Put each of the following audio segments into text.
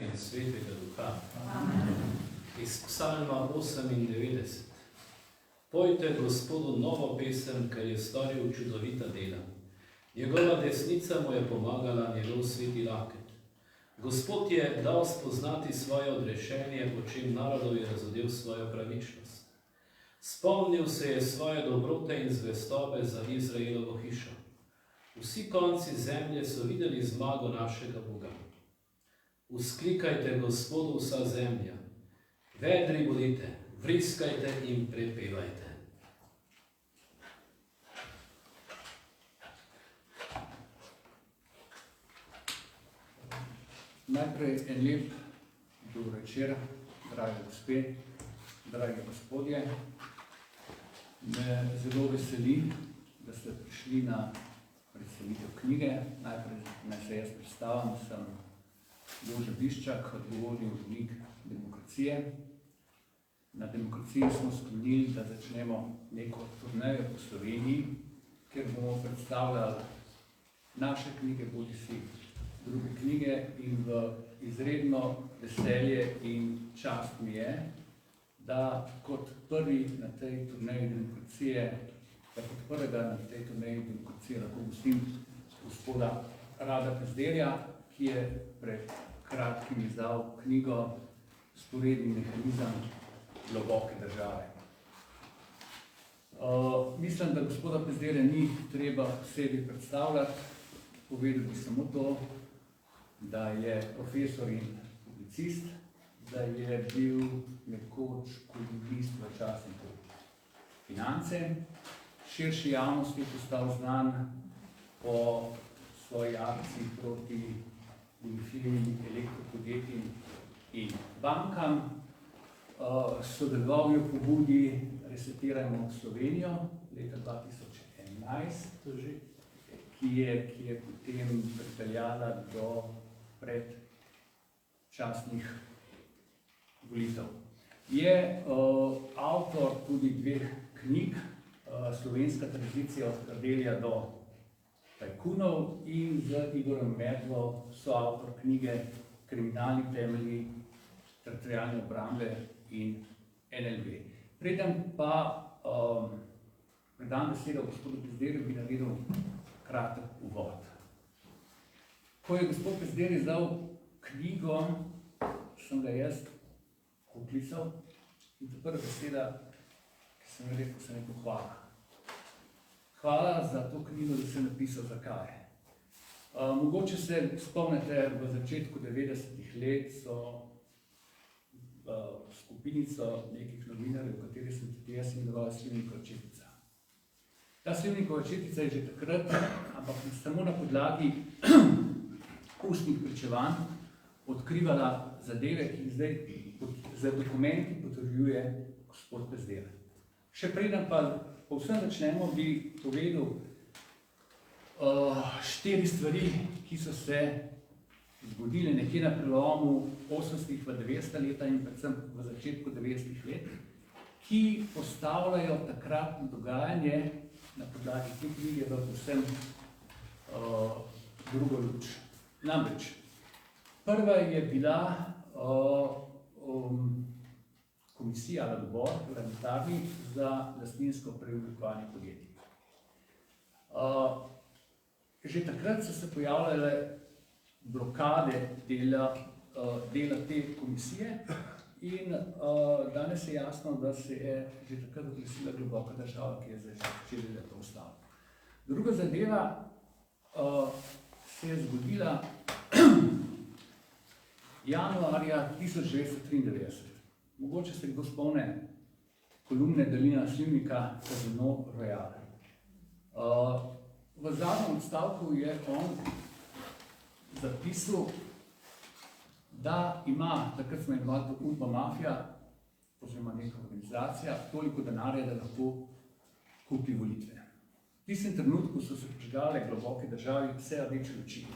In Svetega Duha. Amen. Iz Psalma 98. Pojte Gospodu novo pesem, ker je storil čudovita dela. Njegova desnica mu je pomagala, njegov sveti laket. Gospod je dal spoznati svoje odrešenje, po čem narodov je razodel svojo pravičnost. Spomnil se je svoje dobrote in zvestobe za Izraelovo hišo. Vsi konci zemlje so videli zmago našega Boga. Vzklikajte Gospodu vsa zemlja, vedri bodite, vriskajte in prepevajte. Najprej en lep dober večer, dragi gospe, dragi gospodje. Me zelo veseli, da ste prišli na predstavitev knjige. Najprej naj se jaz predstavim, sem Jože Biščak, odgovorni urednik Demokracije. Na Demokraciji smo sklenili, da začnemo neko turnejo po Sloveniji, kjer bomo predstavljali naše knjige, bodisi druge knjige, in v izredno veselje in čast mi je, da kot prvi na tej turneji Demokracije, da kot prvega na tej turneji Demokracije lahko gostim gospoda Rada Pezderja, ki je pred kratkim izdal knjigo Sporedni mehanizem globoke države. Mislim, da gospoda Pezderja ni treba sebi predstavljati. Povedal bi samo to, da je profesor in publicist, da je bil nekoč kolumnist v časniku Finance, širši javnosti postal znan po svoji akciji proti firmi elektropodjetjem in bankam, sodeloval v pobudi Resetirajmo Slovenijo leta 2011, ki je potem pripeljala do predčasnih volitev. Je avtor tudi dveh knjig, Slovenska tranzicija od Kardelja do tajkunov, in z Igorjem Medlo soavtor knjige Kriminalni temelji teritorialne obrambe in NLB. Preden pa predam besedo gospodu Pezderju, bi naredil kratek uvod. Ko je gospod Pezder izdal knjigo, sem ga jaz poklical in ta prva beseda, ki sem jo rekel, sem rekel hvala. Hvala za to knjigo, da sem napisal zakaj. Mogoče se spomnite, v začetku 90-ih let so skupinico nekih novinarjev, v kateri sem tudi jaz imenoval Slivnikova četica. Ta Slivnikova četica je že takrat, ampak samo na podlagi ustnih pričevanj odkrivala zadeve, ki jih zdaj za dokumenti potrjuje gospod Pezder. Še preden pa povsem začnemo, bi povedal 4 stvari, ki so se zgodile nekje na prelomu 80-ih v 90-ta leta in predvsem v začetku 90-ih let, ki postavljajo takratno dogajanje na podlagi te knjige v povsem drugo luč. Namreč, prva je bila komisija ali odbor parlamentarni za lastninsko preoblikovanje podjetij. Že takrat so se pojavljale blokade dela te komisije in danes je jasno, da se je že takrat oglasila globoka država, ki je zdaj začela to ustaviti. Druga zadeva se je zgodila januarja 1993. Mogoče se kdo spomne kolumne Dalina Slivnika Casino Royale. V zadnjem odstavku je on zapisal, da ima, takrat smo imeli to Urba Mafija, oziroma neka organizacija, toliko denarja, da lahko kupi volitve. V tistem trenutku so se prižgale globoke državi vse rdeče luči.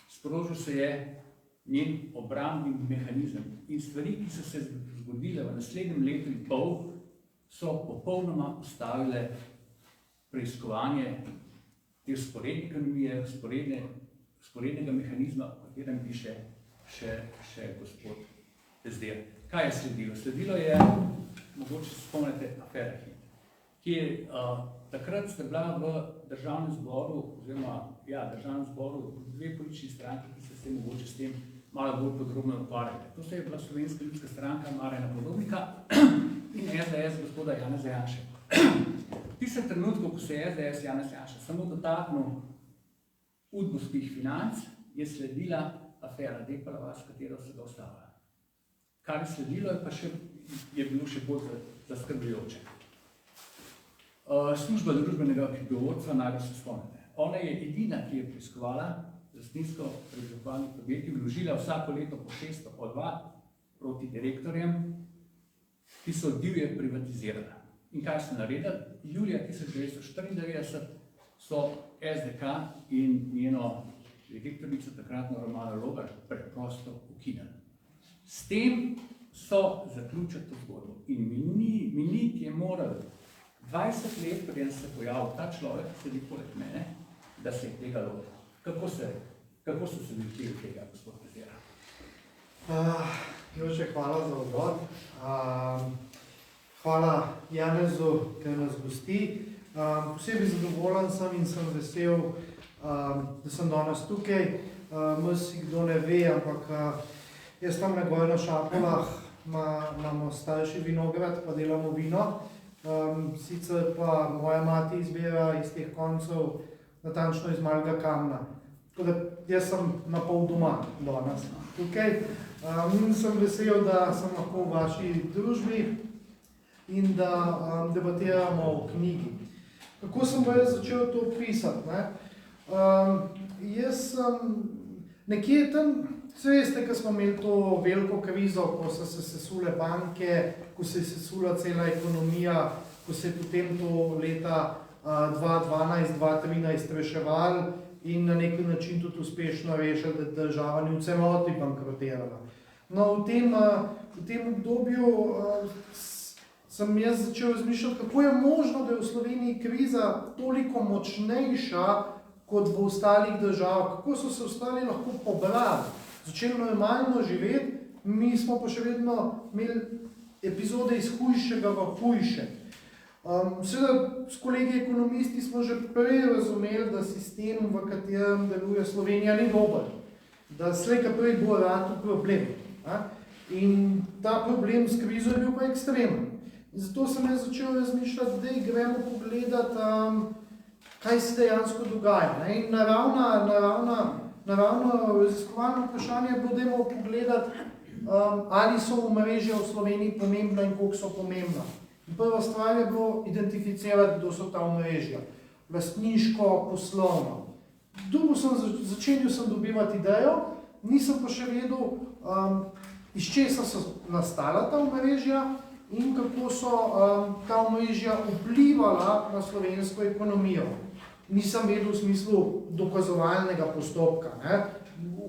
Sprožil se je njen obrambni mehanizem in stvari, ki so se zgodile v naslednjem letu in pol, so popolnoma ustavile preiskovanje te vzporedne ekonomije, vzporednega mehanizma, v katerem piše še gospod Zdir. Kaj je sledilo? Sledilo je, mogoče se spomnite, afera Hit, ki takrat ste bila v državnem zboru, državnem zboru dve politični stranki, ki ste se mogoče s tem malo bolj podrobno ukvarjali. To se je bila Slovenska ljudska stranka Marjana Podobnika in SDS gospoda Janeza Janše. V tistem trenutku, ko se je SDS Janez Janša samo dotaknil udbovskih financ, je sledila afera Depala, s katero se ga ustavlja. Kar je sledilo, je bilo še bolj zaskrbljujoče. Služba družbenega knjigovodstva, najbolj se spomnite. Ona je edina, ki je preiskovala lastninsko preoblikovalnih podjetij, vložila vsako leto po 600 odvad proti direktorjem, ki so divje privatizirali. In kaj so naredili? Julija 1994 so SDK in njeno direktorico, takratno Romano Logar, preprosto ukinili. S tem so zaključili to zgodbo. In miniti je moral 20 let, preden se pojavil ta človek, ki sedi poleg mene, da se je tega lotil. Kako ste se lotili tega, gospod Zdir? Jože, hvala za odgovor. Hvala Janezu, ker nas gosti. Posebej zadovoljen sem in sem vesel, da sem danes tukaj. Si kdo ne ve, ampak jaz tam na Gojno Šapolah imamo starši vinograd, pa delamo vino. Sicer pa moja mati izbira iz teh koncev, natančno iz Malega Kamna. Tako da jaz sem na pol doma danes tukaj. In sem vesel, da sem lahko v vaši družbi in da debatiramo o knjigi. Kako sem pa jaz začel to pisati? Jaz sem nekje tam, vse veste, ko smo imeli to veliko krizo, ko so se sesule banke, ko se je sesula cela ekonomija, ko se je potem to leta 2012-2013 reševali in na nek način tudi uspešno rešili, da država ni v celoti bankrotirala. No, v tem obdobju sem jaz začel razmišljati, kako je možno, da je v Sloveniji kriza toliko močnejša kot v ostalih državah, kako so se ostali lahko pobrali, začeli normalno živeti, mi smo pa še vedno imeli epizode iz hujšega v hujše. Seveda, s kolegi ekonomisti smo že prej razumeli, da sistem, v katerem deluje Slovenija, ni dober, da slej ka prej bo ratal problem. In ta problem s krizo je bil pa ekstremen. Zato sem jaz začel razmišljati, da gremo pogledati, kaj se dejansko dogaja. In naravno raziskovalno vprašanje je bilo, dajmo pogledati, ali so omrežja v Sloveniji pomembna in koliko so pomembna. In prva stvar je bilo identificirati, kdo so ta omrežja. Lastniško, poslovno. Začenil sem dobivati idejo, nisem pa še vedel, iz česa so nastala ta omrežja in kako so ta omrežja vplivala na slovensko ekonomijo. Nisem vedel v smislu dokazovalnega postopka.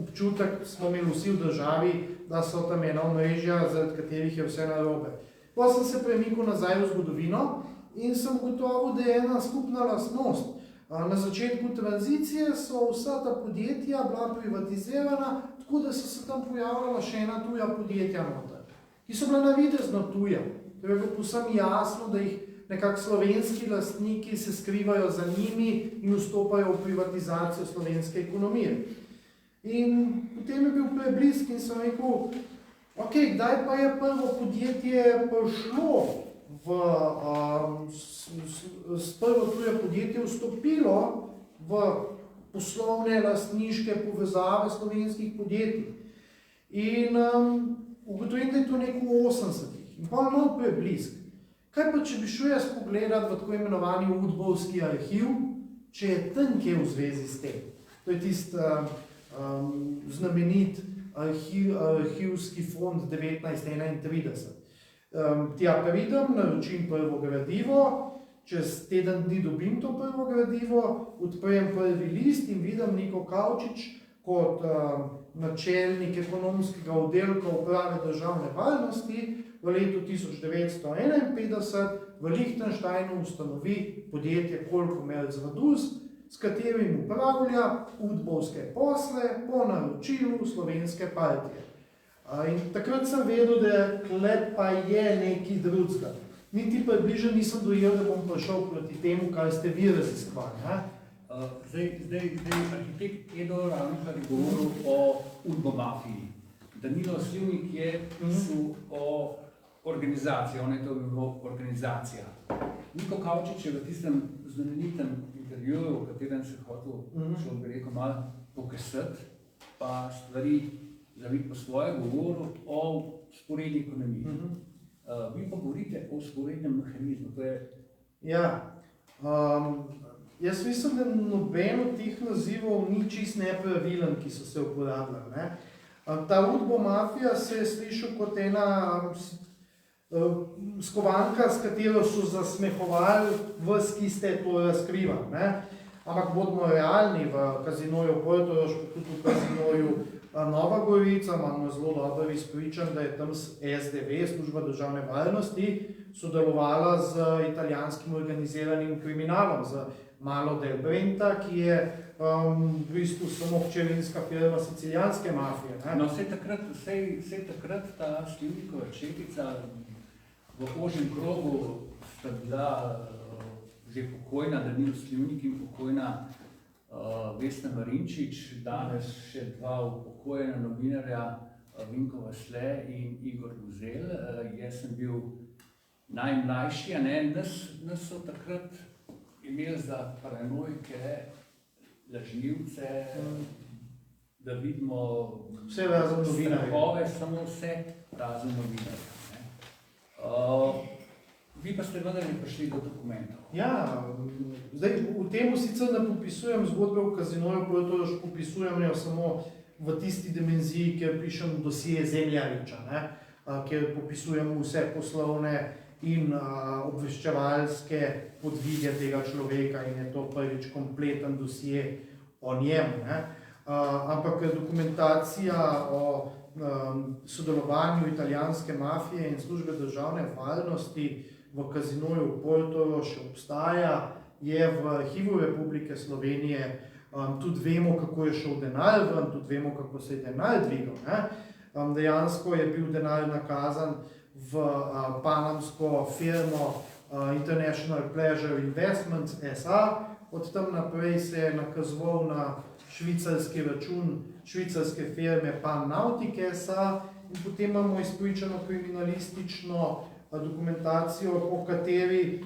Občutek smo imeli vsi v državi, da so tam ena omrežja, zaradi katerih je vse narobe. Potem sem se premikal nazaj v zgodovino in sem ugotovil, da je ena skupna lastnost. Na začetku tranzicije so vsa ta podjetja bila privatizirana, tako da so se tam pojavljala še ena tuja podjetja noter, ki so bila navidezno tuja. To je bilo povsem jasno, da jih nekako slovenski lastniki se skrivajo za njimi in vstopajo v privatizacijo slovenske ekonomije. In potem je bil preblisk in sem rekel, ok, kdaj pa je prvo podjetje prišlo prvo tuje podjetje vstopilo v poslovne lastniške povezave slovenskih podjetij. In ugotovim, da je to nekaj v 80-ih. In pa nov preblisk. Kaj pa, če bi šel jaz pogledat v tako imenovani Udbovski arhiv, če je tam kje v zvezi s tem? To je tisti znamenit arhivski fond 1931. Tja pridem, naročim prvo gradivo, čez teden dni dobim to prvo gradivo, odprem prvi list in vidim Niko Kavčič kot načelnik ekonomskega oddelka uprave državne varnosti v letu 1951 v Lichtensteinu ustanovi podjetje Kolkomerc Vaduz s katerim upravlja udbovske posle po naročilu slovenske partije. In takrat sem vedel, da tle pa je nekaj drugega. Niti približno nisem dojel, da bom prišel proti temu, kaj ste vi raziskovali. Zdaj, arhitekt Edo ravnokar je govoril o udbomafiji. Danilo Slivnik je pisal o organizaciji, on je to bilo organizacija. Niko Kavčič je v tistem znamenitem intervjuju, v katerem se hotel, šel bi rekel, malo pokesati, pa stvari zaviti po svoje, govoril o sporedni ekonomiji. Vi pa govorite o sporednem mehanizmu, to je... Ja, jaz mislim, da noben od teh nazivov ni čist nepravilen, ki so se uporabljali. Ne? Ta udbomafija se je slišal kot ena skovanka, s katero so zasmehovali vas, ki ste to razkrivali. Ne? Ampak bodimo realni, v Kazinoju Portorož, tudi v Kazinoju Nova Gorica, imamo zelo dobro izpričan, da je tam SDV, Služba državne varnosti, sodelovala z italijanskim organiziranim kriminalom, z Malo del Brenta, ki je v bistvu samo hčerinska firma sicilijanske mafije. Ne? No, vse takrat ta Slivnikova četica v ožjem krogu sta bila že pokojna, Danilo Slivnik in pokojna Vesna Marinčič, danes še dva upokojena novinarja, Vinko Vasle in Igor Guzel. Jaz sem bil najmlajši, nas so takrat imeli za paranojke, lažnivce, da vidimo vse razen strahove, samo vse razen novinarje. Vi pa ste vendar prišli do dokumentov. Ja, zdaj v tem sicer ne popisujem zgodbe v Kazinoju Portorož, popisujem jo samo v tisti dimenziji, kjer pišem dosije Zemljariča, kjer popisujem vse poslovne in obveščevalske podvige tega človeka in je to prvič kompleten dosije o njemu. Ampak dokumentacija o sodelovanju italijanske mafije in službe državne varnosti v Kazinoju Portorož obstaja, je v arhivu Republike Slovenije, tudi vemo, kako je šel denar ven, tudi vemo, kako se je denar dvigal. Dejansko je bil denar nakazan v panamsko firmo International Pleasure Investments SA, od tam naprej se je nakazoval na švicarski račun švicarske firme Pan Nautic SA in potem imamo izpričano kriminalistično dokumentacijo, po kateri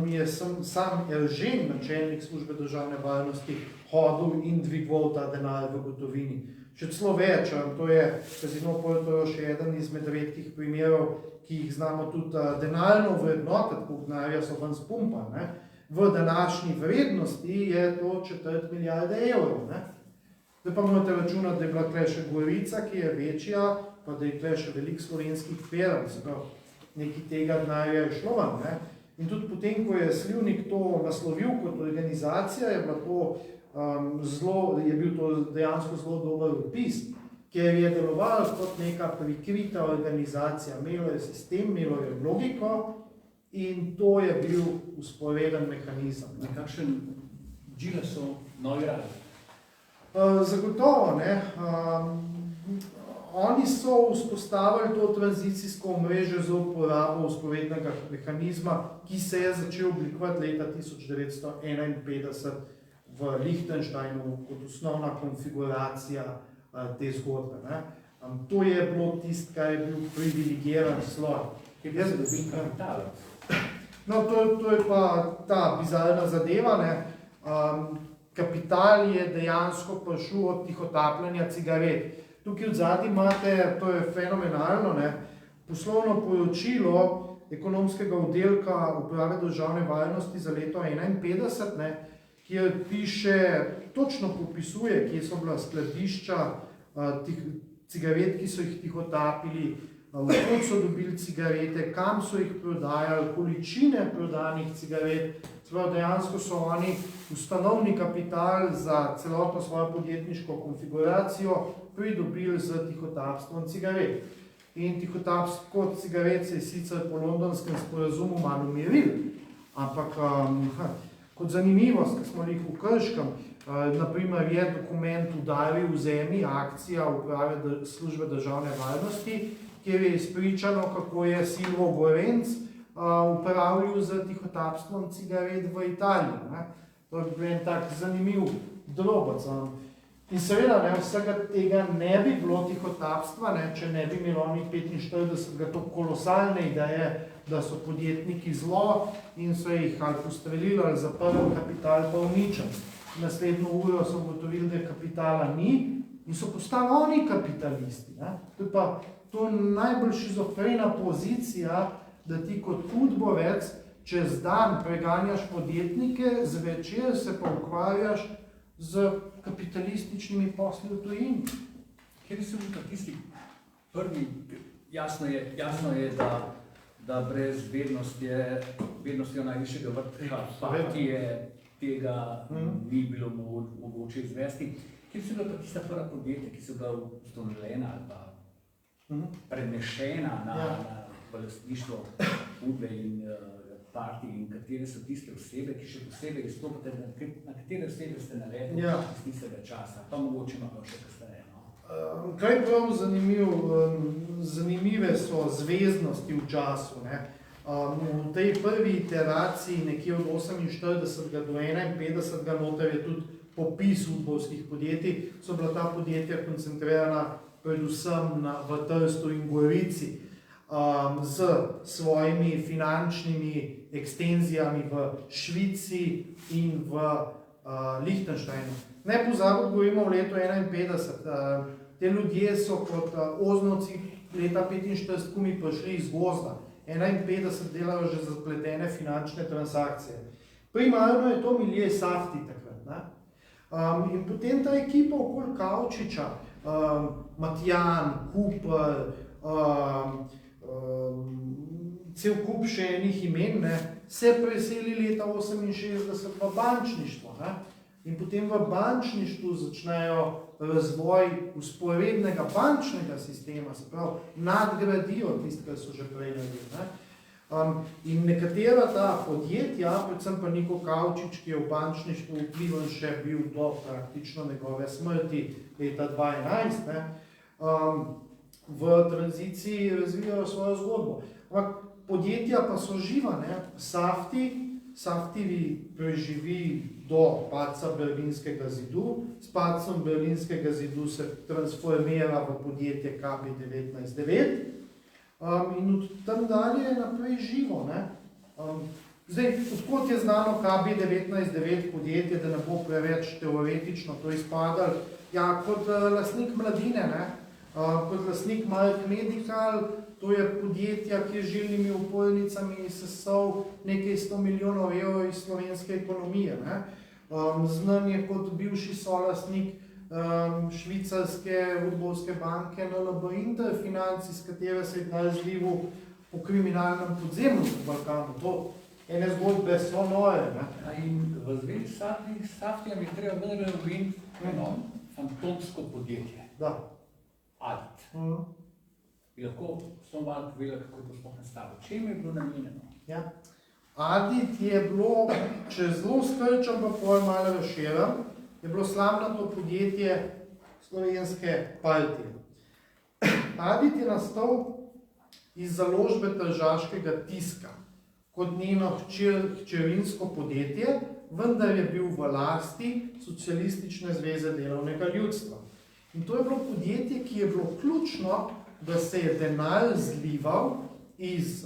je sam Eržen, načelnik službe državne varnosti, hodil in dvigoval ta denar v gotovini. Še celo več, to je Kazino Portorož še eden izmed redkih primerov, ki jih znamo tudi denarno vrednotiti, koliko denarja so ven spumpali. V današnji vrednosti je to 4 milijarde evrov. Zdaj pa morate računati, da je bila tukaj še Gorica, ki je večja, pa da je tukaj še veliko slovenskih firm, nekaj tega denarja je šlo ven. In tudi potem, ko je Slivnik to naslovil kot organizacija, je bil to dejansko zelo dober opis, ker je delovala kot neka prikrita organizacija, imelo je sistem, imelo je logiko in to je bil vzporeden mehanizem. Nekakšen Gilasov novi rad? Zagotovo, Oni so vzpostavili to tranzicijsko omrežje za uporabo vzporednega mehanizma, ki se je začel oblikovati leta 1951 v Liechtensteinu kot osnovna konfiguracija te zgodbe. To je bilo tisto, kar je bil privilegiran sloj. Kje bi se dobil kapital? No, to je pa ta bizarna zadeva. Kapital je dejansko prišel od tihotapljanja cigaret. Tukaj odzadnji imate, to je fenomenalno, poslovno poročilo ekonomskega oddelka Uprave državne varnosti za leto 1951, kjer piše, točno popisuje, kje so bila skladišča cigaret, ki so jih tihotapili, odkod so dobili cigarete, kam so jih prodajali, količine prodanih cigaret. Dejansko so oni ustanovni kapital za celotno svojo podjetniško konfiguracijo pridobili z tihotapstvom cigaret. In tihotapstvo cigaret se je sicer po londonskem sporazumu malo umiril, ampak Kot zanimivost, ki smo jih v Krškem, naprimer je dokument Udari v zemlji, akcija Uprave službe državne varnosti, kjer je izpričano, kako je Silvo Gorenc upravljal z tihotapstvom cigaret v Italiji. Ne. To je bil en tak zanimiv drobec. In seveda, ne, vsega tega ne bi bilo tihotapstva, ne, če ne bi imeli oni 45 to kolosalne ideje, da so podjetniki zlo in so jih ali postrelili ali zaprli, kapital pa uničen. Naslednjo uro so ugotovili, da kapitala ni in so postali oni kapitalisti. Ne. To je pa to najbolj šizofrena pozicija, da ti kot udbovec čez dan preganjaš podjetnike, zvečer se pa ukvarjaš z kapitalističnimi posli v tujini. Kjer so bili tisti prvi, jasno je, da brez vednostjo najvišjega vrha partije tega ni bilo mogoče izvesti. Kjer so bila pa tista prva podjetja, ki so bila ustanovljena ali pa prenešena na lastništvo Udbe in partij in katere so tiste osebe, ki še posebej izstopate, na katere osebe ste navedli iz tistega časa, pa mogoče malo še kasneje. Kaj prav zanimive so zvezdnosti v času. Ne? V tej prvi iteraciji, nekje od 48 do 51, noter je tudi popis udbovskih podjetij, so bila ta podjetja koncentrirana predvsem v Trstu in Gorici, z svojimi finančnimi ekstenzijami v Švici in v Lichtensteinu. Ne pozabiti, govorimo v letu 51. Te ljudje so kot oznovci leta 45 kumi prišli iz gozda. 51 delajo že zapletene finančne transakcije. Primarno je to milje Safti takrat. Ne? In potem ta ekipa okoli Kavčiča, Matjan, Cooper, cel kup še enih imen, ne, se preseli leta 68 v bančništvo. Ne? In potem v bančništvu začnejo razvoj vzporednega bančnega sistema, se pravi, nadgradijo tisto, kar so že prej naredili. In nekatera ta podjetja, predvsem pa Niko Kavčič, ki je v bančništvu vpliven še bil do praktično njegove smrti leta 2011, ne, v tranziciji razvijajo svojo zgodbo. Ampak podjetja pa so živa, ne? Safti preživi do padca Berlinskega zidu, s padcem Berlinskega zidu se transformira v podjetje KB199 in od tam dalje je naprej živo. Ne? Zdaj, odkot je znano KB199 podjetje, da ne bo preveč teoretično to izpadalo? Ja, kot lastnik Mladine, ne? Kot lastnik Mark Medical, to je podjetja, ki je žilnimi upojnicami sesal nekaj 100 milijonov evrov iz slovenske ekonomije. Ne? Znan je kot bivši solastnik švicarske udbovske banke NLB Interfinanc, iz katere se je razlivil po kriminalnem podzemlju v Balkanu. To ene zgodbe so nove. Ne? In v zvezi s Saftijem je treba vendar ugovoriti eno fantomsko podjetje. Da. Adit. Bi lahko samo malo povedala, kako je to sploh nastalo. Čemu je bilo namenjeno? Ja. Adit je bilo, če zelo skrčam pa pol malo razširam, je bilo slavnato podjetje slovenske partije. Adit je nastal iz založbe Tržaškega tiska kot njeno hčerinsko podjetje, vendar je bil v lasti Socialistične zveze delovnega ljudstva. In to je bilo podjetje, ki je bilo ključno, da se je denar zlival iz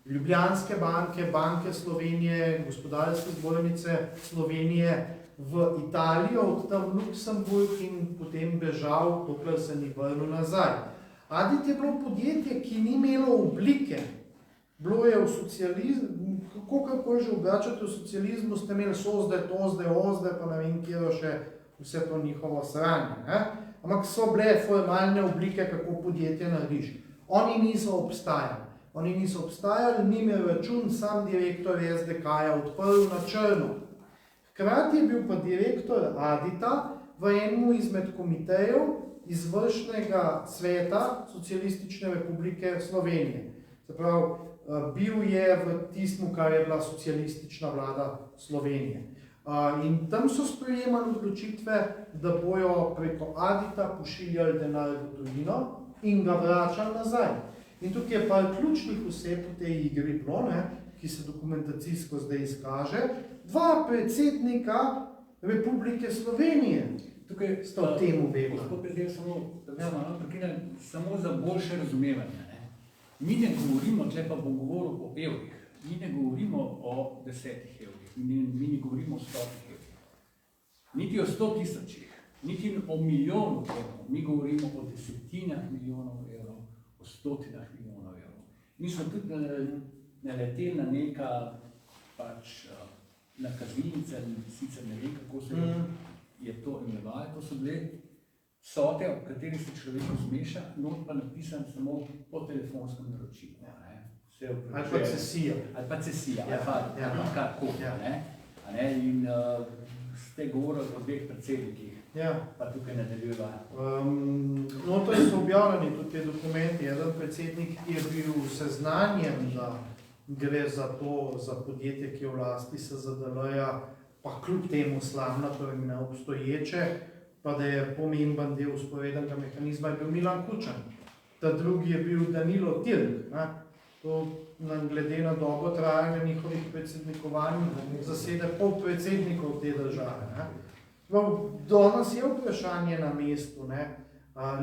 Ljubljanske banke, Banke Slovenije, Gospodarske zbornice Slovenije v Italijo, od tam v Luksemburg in potem bežal, dokler se ni vrnil nazaj. Adit je bilo podjetje, ki ni imelo oblike. Bilo je v socializmu, kakorkoli že obračate v socializmu, ste imeli sozde, tozde, ozde, pa ne vem, kjer še vse to njihovo sranje. Ne? Ampak so bile formalne oblike, kako podjetje narediš. Oni niso obstajali, njim je račun sam direktor SDK-ja odprl na črno. Hkrati je bil pa direktor Adita v enem izmed komitejev izvršnega sveta Socialistične republike Slovenije. Se pravi, bil je v tistem, kar je bila socialistična vlada Slovenije. In tam so sprejemali odločitve, da bojo preko Adita pošiljali denar v tujino in ga vračali nazaj. In tukaj je pa ključnih oseb v tej igri bilo, ki se dokumentacijsko zdaj izkaže, dva predsednika Republike Slovenije. Tukaj sta o tem vedela. Gospod predsednik, samo za boljše razumevanje. Ne? Mi ne govorimo, tle pa bom govoril o evrih, mi ne govorimo o 10 evrih, mi ne govorimo o 100 evrih, niti o 100 tisočih, niti o milijonu evrov, mi govorimo o desetinah milijonov evrov, o stotinah milijonov evrov. Mi smo tudi naleteli na neka nakazilnice, sicer ne vem, kako se je to imenovalo, to so bile sote, v kateri se človek zmeša, not pa napisan samo po telefonskem naročilu. Ali pa cesija. Ali pa cesija, ali pa karkoli. In ste govorili o dveh predsednikih, pa tukaj nadaljujevajo. Noto so objavljeni tudi te dokumenti. Eden predsednik, ki je bil seznanjen, da gre za to, za podjetje, ki je v lasti SZDL-ja, pa kljub temu slamnato in neobstoječe, pa da je pomemben del vzporednega mehanizma, je bil Milan Kučan. Ta drugi je bil Danilo Tirk. To glede na dobo trajanja njihovih predsednikovanj zasede pol predsednikov te države. Danes je vprašanje na mestu.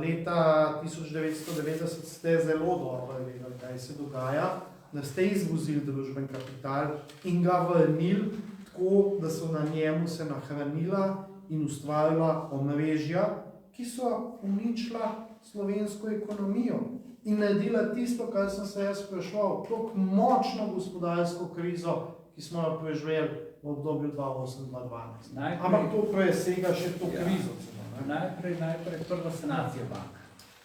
Leta 1990 ste zelo dobro vedeli, kaj se dogaja, da ste izvozili družben kapital in ga vrnili tako, da so na njemu se nahranila in ustvarila omrežja, ki so uničila slovensko ekonomijo in naredila tisto, kar sem se jaz spraševal, tako močno gospodarsko krizo, ki smo jo preživeli v obdobju 2008-2012. Ampak to presega še to krizo. Najprej prva sanacija bank.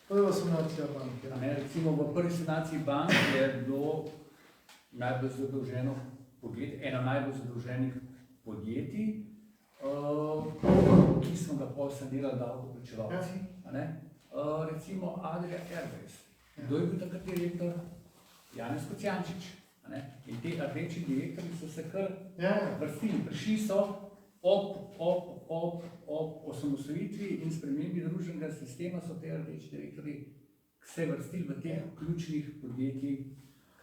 Prva sanacija bank, Recimo v prvi sanaciji bank je bilo najbolj zadolženo podjetje, eno najbolj zadolženih podjetij, ki smo ga pol sanirali davkoplačevalci. Recimo Adria Airways. Kdo je bil takrat direktor? Janez Kocijančič. In te rdeči direktori so se kar vrstili. Prišli so ob osamosvojitvi in spremembi družbenega sistema, so te rdeči direktori se vrstili v teh ključnih podjetij.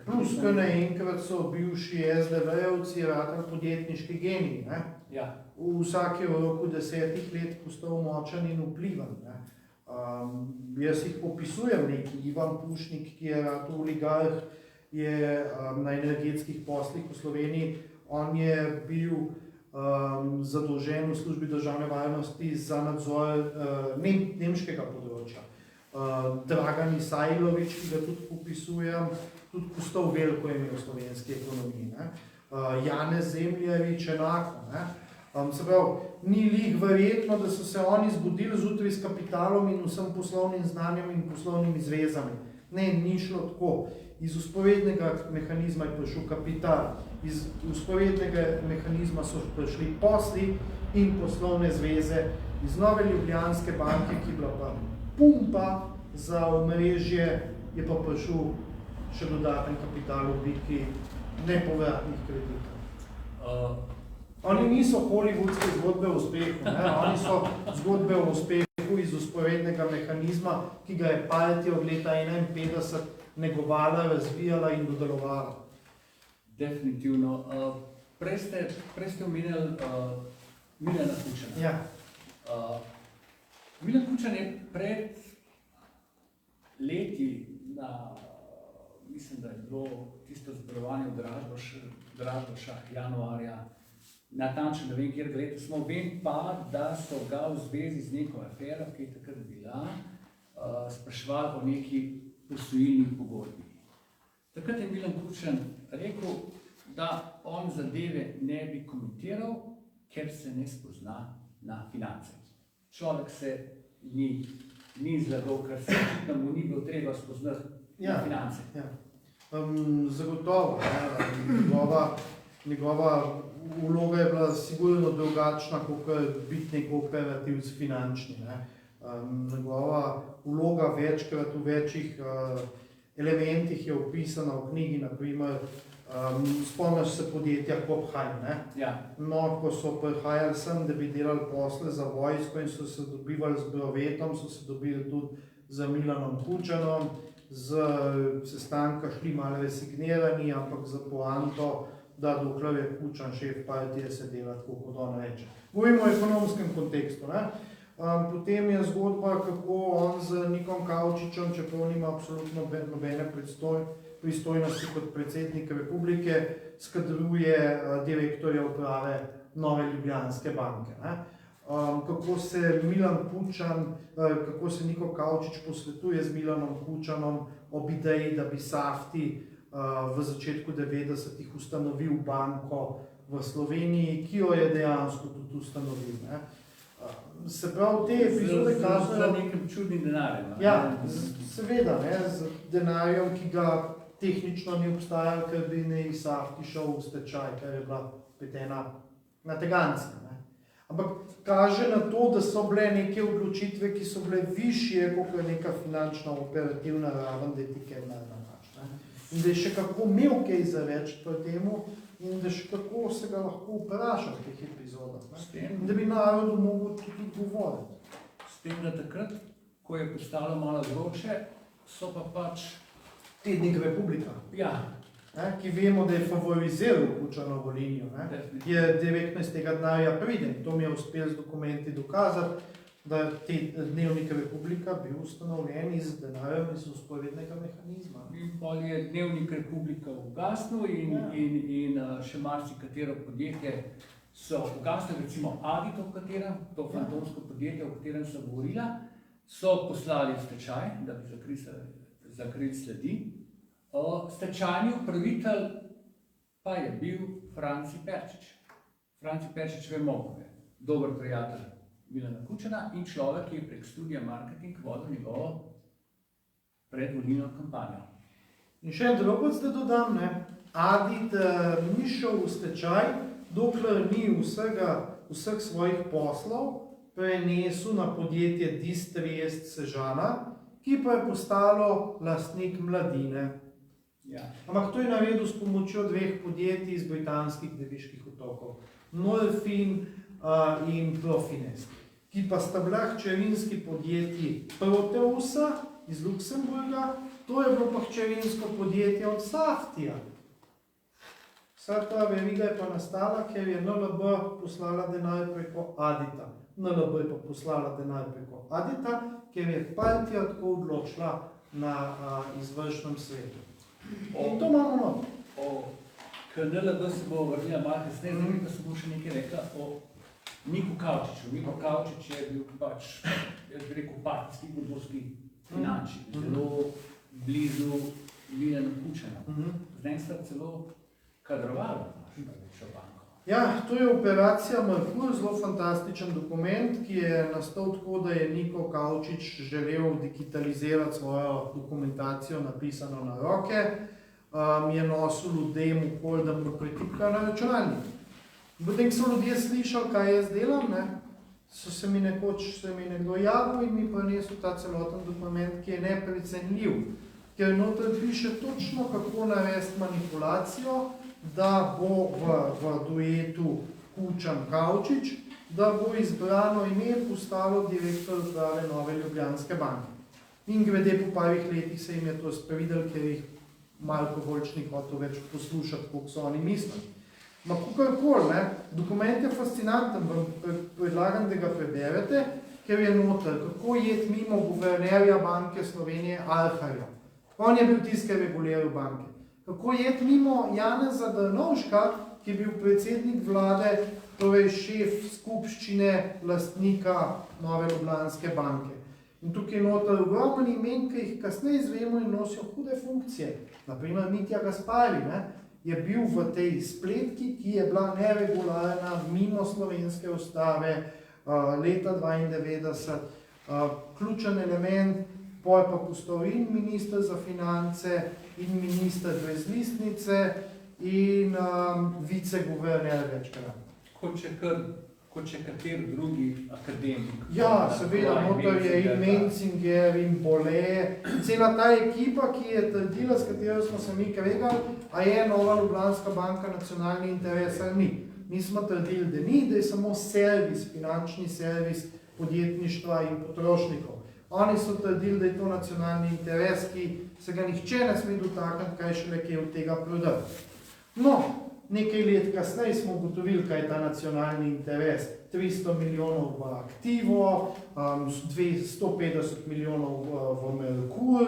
Plus, ko naenkrat so bivši SDV-jevci ratali podjetniški geniji. Vsak je v roku 10 let postal močan in vplivan. Jaz jih popisujem, neki Ivan Pušnik, ki je ratal oligarh, je na energetskih poslih v Sloveniji. On je bil zadolžen v službi državne varnosti za nadzor nemškega področja. Dragan Isailović, ki ga tudi popisujem, tudi postal veliko ime v slovenski ekonomiji. Janez Zemljević enako. Se pravi, ni lih verjetno, da so se oni zbudili zjutraj s kapitalom in vsem poslovnim znanjem in poslovnimi zvezami. Ne, ni šlo tako. Iz vzporednega mehanizma je prišel kapital, iz vzporednega mehanizma so prišli posli in poslovne zveze, iz Nove Ljubljanske banke, ki je bila pa pumpa za omrežje, je pa prišel še dodaten kapital v obliki nepovratnih kreditov. Oni niso hollywoodske zgodbe o uspehu, oni so zgodbe o uspehu iz vzporednega mehanizma, ki ga je partija od leta 1951 negovala, razvijala in dodelovala. Definitivno. Prej ste omenjali Milana Kučana. Milan Kučan je pred leti, mislim, da je bilo tisto zborovanje v Dražgošah januarja, natančno ne vem, kjer leta smo, vem pa, da so ga v zvezi z neko afero, ki je takrat bila, spraševali o neki posojilni pogodbi. Takrat je Milan Kučan rekel, da on zadeve ne bi komentiral, ker se ne spozna na finance. Človek se ni zlagal, ker se mu ni bilo treba spoznati na finance. Zagotovo. Njegova vloga je bila sigurno drugačna, kot biti nek operativc finančni. Njegova vloga večkrat v večjih elementih je opisana v knjigi, naprimer, spomniš se podjetja Kopheim, ne? Ja. No, ko so prihajali sem, da bi delali posle za vojsko in so se dobivali z Brovetom, so se dobili tudi z Milanom Kučanom, z sestanka šli malo resignirani, ampak za poanto, da dokler je Kučan šef partije, se dela tako, kot on reče. Govorimo o ekonomskem kontekstu, ne? Potem je zgodba, kako on z Nikom Kavčičem, čeprav nima absolutno nobene pristojnosti kot predsednik republike, skadruje direktorja uprave Nove Ljubljanske banke. Ne? Kako se Milan Kučan, kako se Niko Kavčič posvetuje z Milanom Kučanom ob ideji, da bi Safti v začetku 90-ih ustanovil banko v Sloveniji, ki jo je dejansko tudi ustanovil. Ne? Se pravi, te epizode kažejo... Z nekim čudnim denarjem. Ja, seveda, ne, z denarjem, ki ga tehnično ni obstajal, ker bi ne iz Safti šel v stečaj, ker je bila petena na teganci. Ne. Ampak kaže na to, da so bile neke odločitve, ki so bile višje, kot je neka finančna operativna raven, da je ti kaj nadaš. In da je še kako imel kaj za reči po temu, in da še kako se ga lahko vpraša v teh epizodah. In da bi narodu mogel tudi govoriti. S tem, da takrat, ko je postalo malo vroče, so pa pač... Tednik Republika, Ja. Ki vemo, da je favoriziral Kučanovo linijo. Je 19. denarja priden. To mi je uspel z dokumenti dokazati, da je dnevnik Republika bil ustanovljen iz denarjem iz vzporednega mehanizma. In pol je dnevnik Republika ugasnil in še marsikatero podjetje so ugasnili, recimo Adito, to fantomsko podjetje, o katerem sem govorila, so poslali v stečaj, da bi zakrili sledi. Stečajni upravitelj pa je bil Franci Perčič. Franci Perčič, vemo, je dober prijatelj Milana Kučana in človek, ki je prek študija marketing vodil njegovo predvolilno kampanjo. In še en drobec, da dodam, ne? Adit ni šel v stečaj, dokler ni vseh svojih poslov prenesel na podjetje Distriest Sežana, ki pa je postalo lastnik Mladine. Ja. Ampak to je naredil s pomočjo dveh podjetij iz britanskih Deviških otokov, Nolfin in Profinest, ki pa sta bila hčerinski podjetji Proteusa iz Luksemburga, to je bilo pa hčerinsko podjetje od Saftija. Vsa ta veriga je pa nastala, ker je NLB poslala denar preko Adita. NLB je pa poslala denar preko Adita, ker je partija tako odločila na izvršnem svetu. In to imamo not. K NLB se bo vrnila malo kasneje, zdaj pa se bo še nekaj rekla o Niku Kavčiču. Niko Kavčič je bil pač, jaz bi rekel, partijski budovski finančnik, zelo blizu Milanu Kučanu. Zdaj sta celo kadrovala našo banko. Ja, to je operacija Merkur, zelo fantastičen dokument, ki je nastal tako, da je Niko Kavčič želel digitalizirati svojo dokumentacijo napisano na roke, je nosil ljudem okoli, da mu pritipkajo na računalnik. Potem so ljudje slišali, kaj jaz delam, ne? Se mi nekdo javil in mi prinesel ta celoten dokument, ki je neprecenljiv, ker noter piše točno, kako narediti manipulacijo, da bo v duetu Kučan-Kavčič, da bo izbrano ime postalo direktor uprave Nove Ljubljanske banke. In glede po parih letih se jim je to sprevidel, ker jih Marko Volčnik hotel več poslušati, koliko so oni mislili. Ma kakorkoli, ne, dokument je fascinanten, vam predlagam, da ga preberete, ker je noter, kako jeti mimo guvernerja Banke Slovenije Arharja. On je bil tisti, ki je reguliral banke. Kako jeti mimo Janeza Drnovška, ki je bil predsednik vlade, torej šef skupščine lastnika Nove Ljubljanske banke. In tukaj je noter ogromno imen, ki jih kasneje izvemo in nosijo hude funkcije. Naprimer Mitja Gaspari, ne, je bil v tej spletki, ki je bila neregularna mimo slovenske ustave leta 92, ključen element, pol pa postal in minister za finance, in minister brez listnice, in viceguverner večkrat. Kot če kar kot še kater drugi akademik. Ja, seveda, noter je in Menzinger in Bole, cela ta ekipa, ki je trdila, s katero smo se mi kregali, a je Nova Ljubljanska banka nacionalni interes ali ni. Mi smo trdili, da ni, da je samo servis, finančni servis podjetništva in potrošnikov. Oni so trdili, da je to nacionalni interes, ki se ga nihče ne sme dotakniti, kaj šele kaj od tega prodati. No, nekaj let kasneje smo ugotovili, kaj je ta nacionalni interes. 300 milijonov v aktivo, 150 milijonov v Merkur.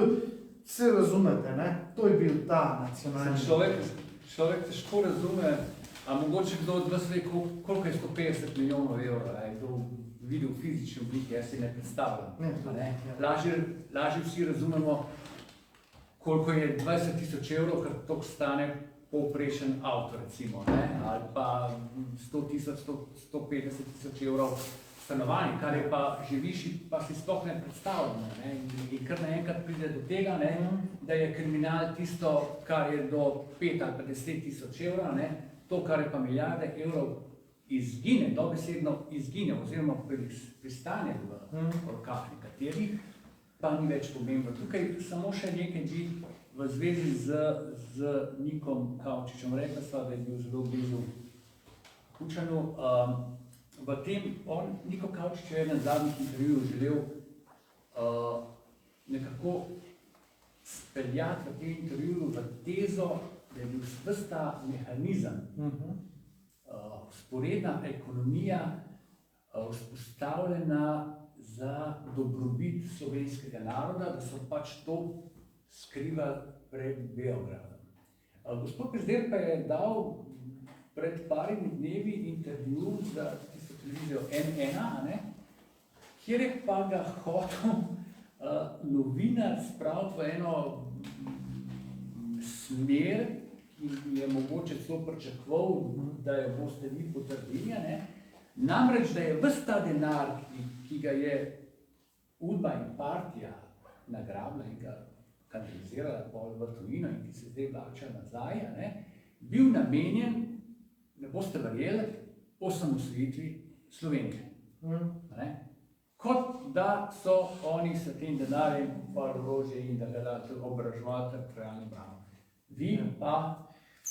Se razumete, ne? To je bil ta nacionalni interes. Človek težko razume, a mogoče kdo od vas ve, koliko je 150 milijonov evrov, je to videl v fizični obliki, jaz si ne predstavljam. Lažje vsi razumemo, koliko je 20 tisoč evrov, kar toliko stane povprečen avto, recimo, ne? Ali pa 100 tisoč, 150 tisoč evrov stanovanje, kar je pa že višji, pa si sploh ne predstavljamo. Ne? In kar naenkrat pride do tega, ne? Da je kriminal tisto, kar je do 5 ali pa 10 tisoč evrov, ne? To, kar je pa milijarde evrov izgine, dobesedno izgine, oziroma pristane v rokah nekaterih, pa ni več pomembno. Tukaj samo še nekaj bi v zvezi z Nikom Kavčičem. Rekla sva, da je bil zelo blizu Kučanu. Niko Kavčič je eden zadnjih intervjujev želel nekako speljati v tem intervjuju v tezo, da je bil ves ta mehanizem, vzporedna ekonomija vzpostavljena za dobrobit slovenskega naroda, da so pač to skrivali pred Beogradom. Gospod Pezder pa je dal pred parimi dnevi intervju za tisto televizijo N1, kjer je pa ga hotel novinar spraviti v eno smer, ki je mogoče celo pričakoval, da jo boste vi potrdili, namreč, da je ves ta denar, ki ga je Udba in partija nagrabila in ga kanalizirala v tujino in ki se zdaj vrača nazaj, bil namenjen, ne boste verjeli, osamosvojitvi Slovenije. Kot da so oni s tem denarjem kupovali orožje in da ga date obraževati teritorialno obrambo. Vi pa...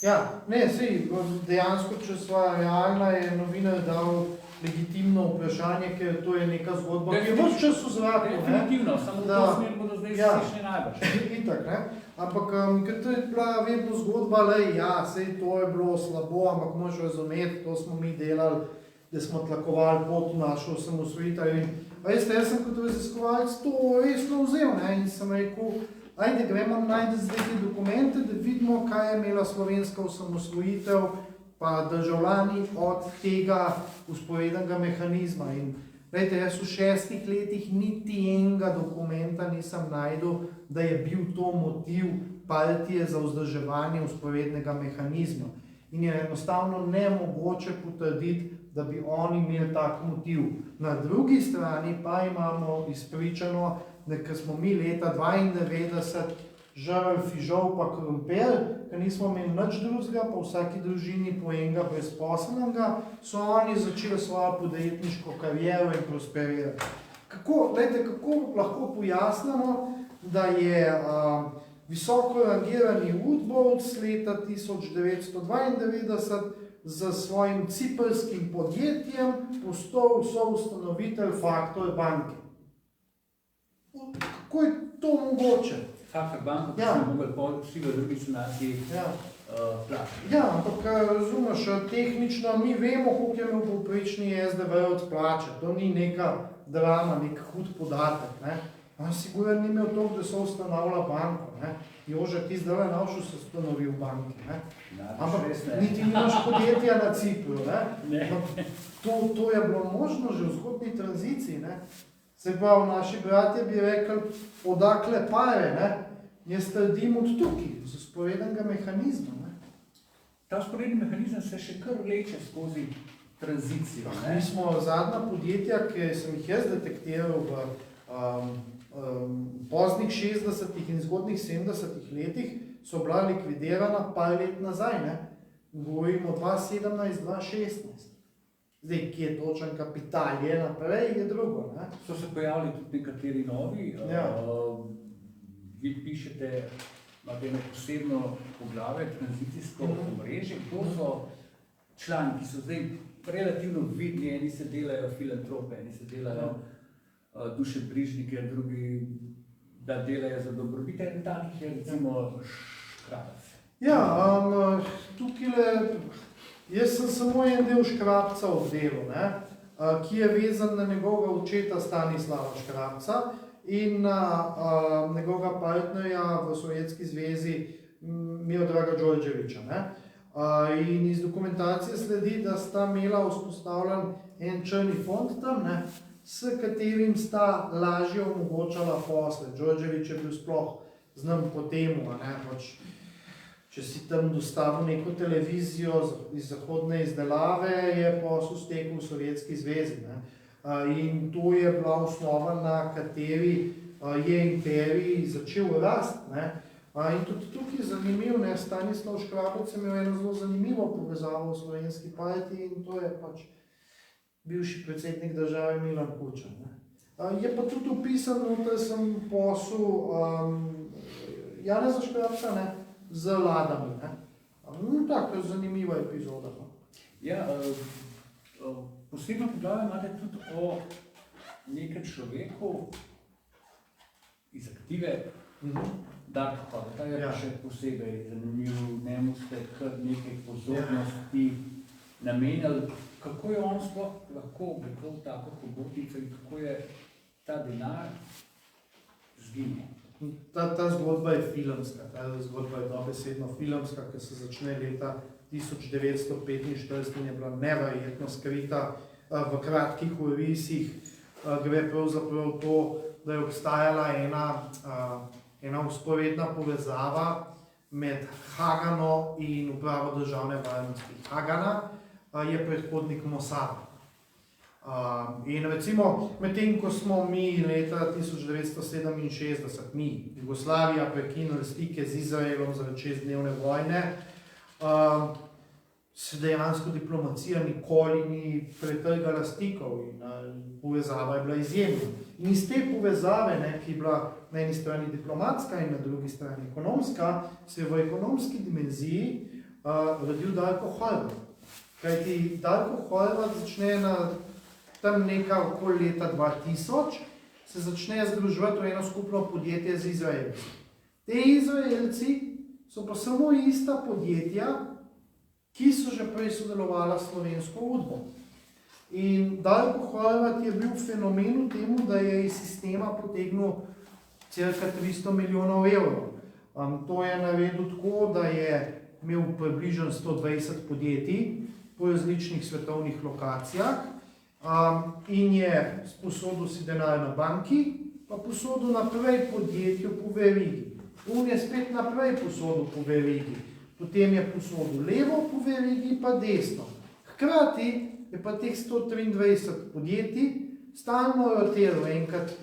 Ja, ne, sej, dejansko, če sva realna, je novinar dal legitimno vprašanje, ker to je neka zgodba, ki je ves čas v zraku. Definitivno, samo to smer bodo zdaj slišali najbrž. Itak, ne? Ampak, ker to je bila vedno zgodba, sej to je bilo slabo, ampak moraš razumeti, to smo mi delali, da smo tlakovali pot v našo osamosvojitev. Veste, jaz sem kot raziskovalec to resno vzel, in sem rekel, ajde, gremo najti zdaj te dokumente, da vidimo, kaj je imela slovenska osamosvojitev, pa državljani od tega vzporednega mehanizma. In glejte, jaz v 6 letih niti enega dokumenta nisem najdel, da je bil to motiv partije za vzdrževanje vzporednega mehanizma. In je enostavno nemogoče potrditi, da bi oni imeli tak motiv. Na drugi strani pa imamo izpričano, da ko smo mi leta 92 žrli fižol pa krompir, ker nismo imeli nič drugega, pa v vsaki družini po enega brezposelnega, so oni začeli svojo podjetniško kariero in prosperirati. Kako lahko pojasnimo, da je visoko rangirani udbovec leta 1992 z svojim ciprskim podjetjem postal soustanovitelj Faktor banke? Kako je to mogoče? Faktor banko, ki smo mogli po vsi v drugi sanaciji plačati. Ja, ampak razumeš, tehnično mi vemo, koliko je imel povprečni SDV-ovec plače. To ni neka drama, nek hud podatek. On sigurno ni imel toliko, da so ustanavlja banko. Jože, ti zdaj navšel se ustanovil banki. Ampak niti nimaš podjetja na Cipru. To je bilo možno že v zgodnji tranziciji. Se pravi, naši bratje bi rekli, odakle pare, jaz trdim od tukaj, z vzporednega mehanizma. Ta vzporedni mehanizem se še kar vleče skozi tranzicijo. Mi smo zadnja podjetja, ki sem jih jaz detektiral v poznih 60-ih in zgodnih 70-ih letih, so bila likvidirana par let nazaj. Govorimo 2017-2016. Zdaj, kje je točen kapital je naprej, je drugo. Ne? So se pojavili tudi nekateri novi. Vi pišete, imate eno posebno poglavje, tranzicijsko omrežje. To so člani, ki so zdaj relativno vidni, eni se delajo filantrope, eni se delajo dušebrižnike, drugi da delajo za dobrobit, en takih je recimo Škrabec. Ja, tukaj jaz sem samo en del Škrabca v delu, ki je vezan na njegovega očeta Stanislava Škrabca in na njegovega partnerja v Sovjetski zvezi Miodraga Đorđevića. In iz dokumentacije sledi, da sta imela vzpostavljen en črni fond tam, s katerim sta lažje omogočala posle. Đorđević je bil sploh znan po temu, če si tam dostavil neko televizijo iz zahodne izdelave, je posel stekel v Sovjetski zvezi. In to je bila osnova, na kateri je imperij začel rast. In tudi tukaj je zanimiv, Stanislav Škrabec je imel eno zelo zanimivo povezavo v slovenski partiji in to je pač bivši predsednik države Milan Kučan. Je pa tudi opisan, da sem posel Janeza Škrabca z ladami. Tako je zanimiva epizoda. Ja, posebno poglavje imate tudi o nekem človeku iz aktive, Darko Horvat. Ta je še posebej zanimiv, njemu ste kar nekaj pozornosti namenjali. Kako je on sploh lahko oblikoval tako hobotnico in kako je ta denar zginil? Ta zgodba je filmska, ta zgodba je dobesedno filmska, ki se začne leta 1945 in je bila neverjetno skrita v kratkih orisih. Gre pravzaprav to, da je obstajala ena vzporedna povezava med Hagano in upravo državne varnosti. Hagana je predhodnik Mossada. In recimo, medtem ko smo mi leta 1967, Jugoslavija, prekinuli stike z Izraelom zaradi 6-dnevne vojne, se dejansko diplomacija nikoli ni pretrgala stikov in povezava je bila izjemna. In iz te povezave, ki je bila na eni strani diplomatska in na drugi strani ekonomska, se je v ekonomski dimenziji rodil Darko Horvat. Kajti Darko Horvat začne tam nekaj okoli leta 2000, se začne združevati v eno skupno podjetje z Izraelci. Te Izraelci so pa samo ista podjetja, ki so že prej sodelovala s slovensko udbo. In Darko Horvat je bil fenomen v temu, da je iz sistema potegnil cirka 300 milijonov evrov. To je naredil tako, da je imel približno 120 podjetij po različnih svetovnih lokacijah in je sposodil si denar na banki, pa posodil naprej podjetju po verigi. On je spet naprej posodil po verigi. Potem je posodil levo po verigi, pa desno. Hkrati je pa teh 123 podjetij stalno rotiral.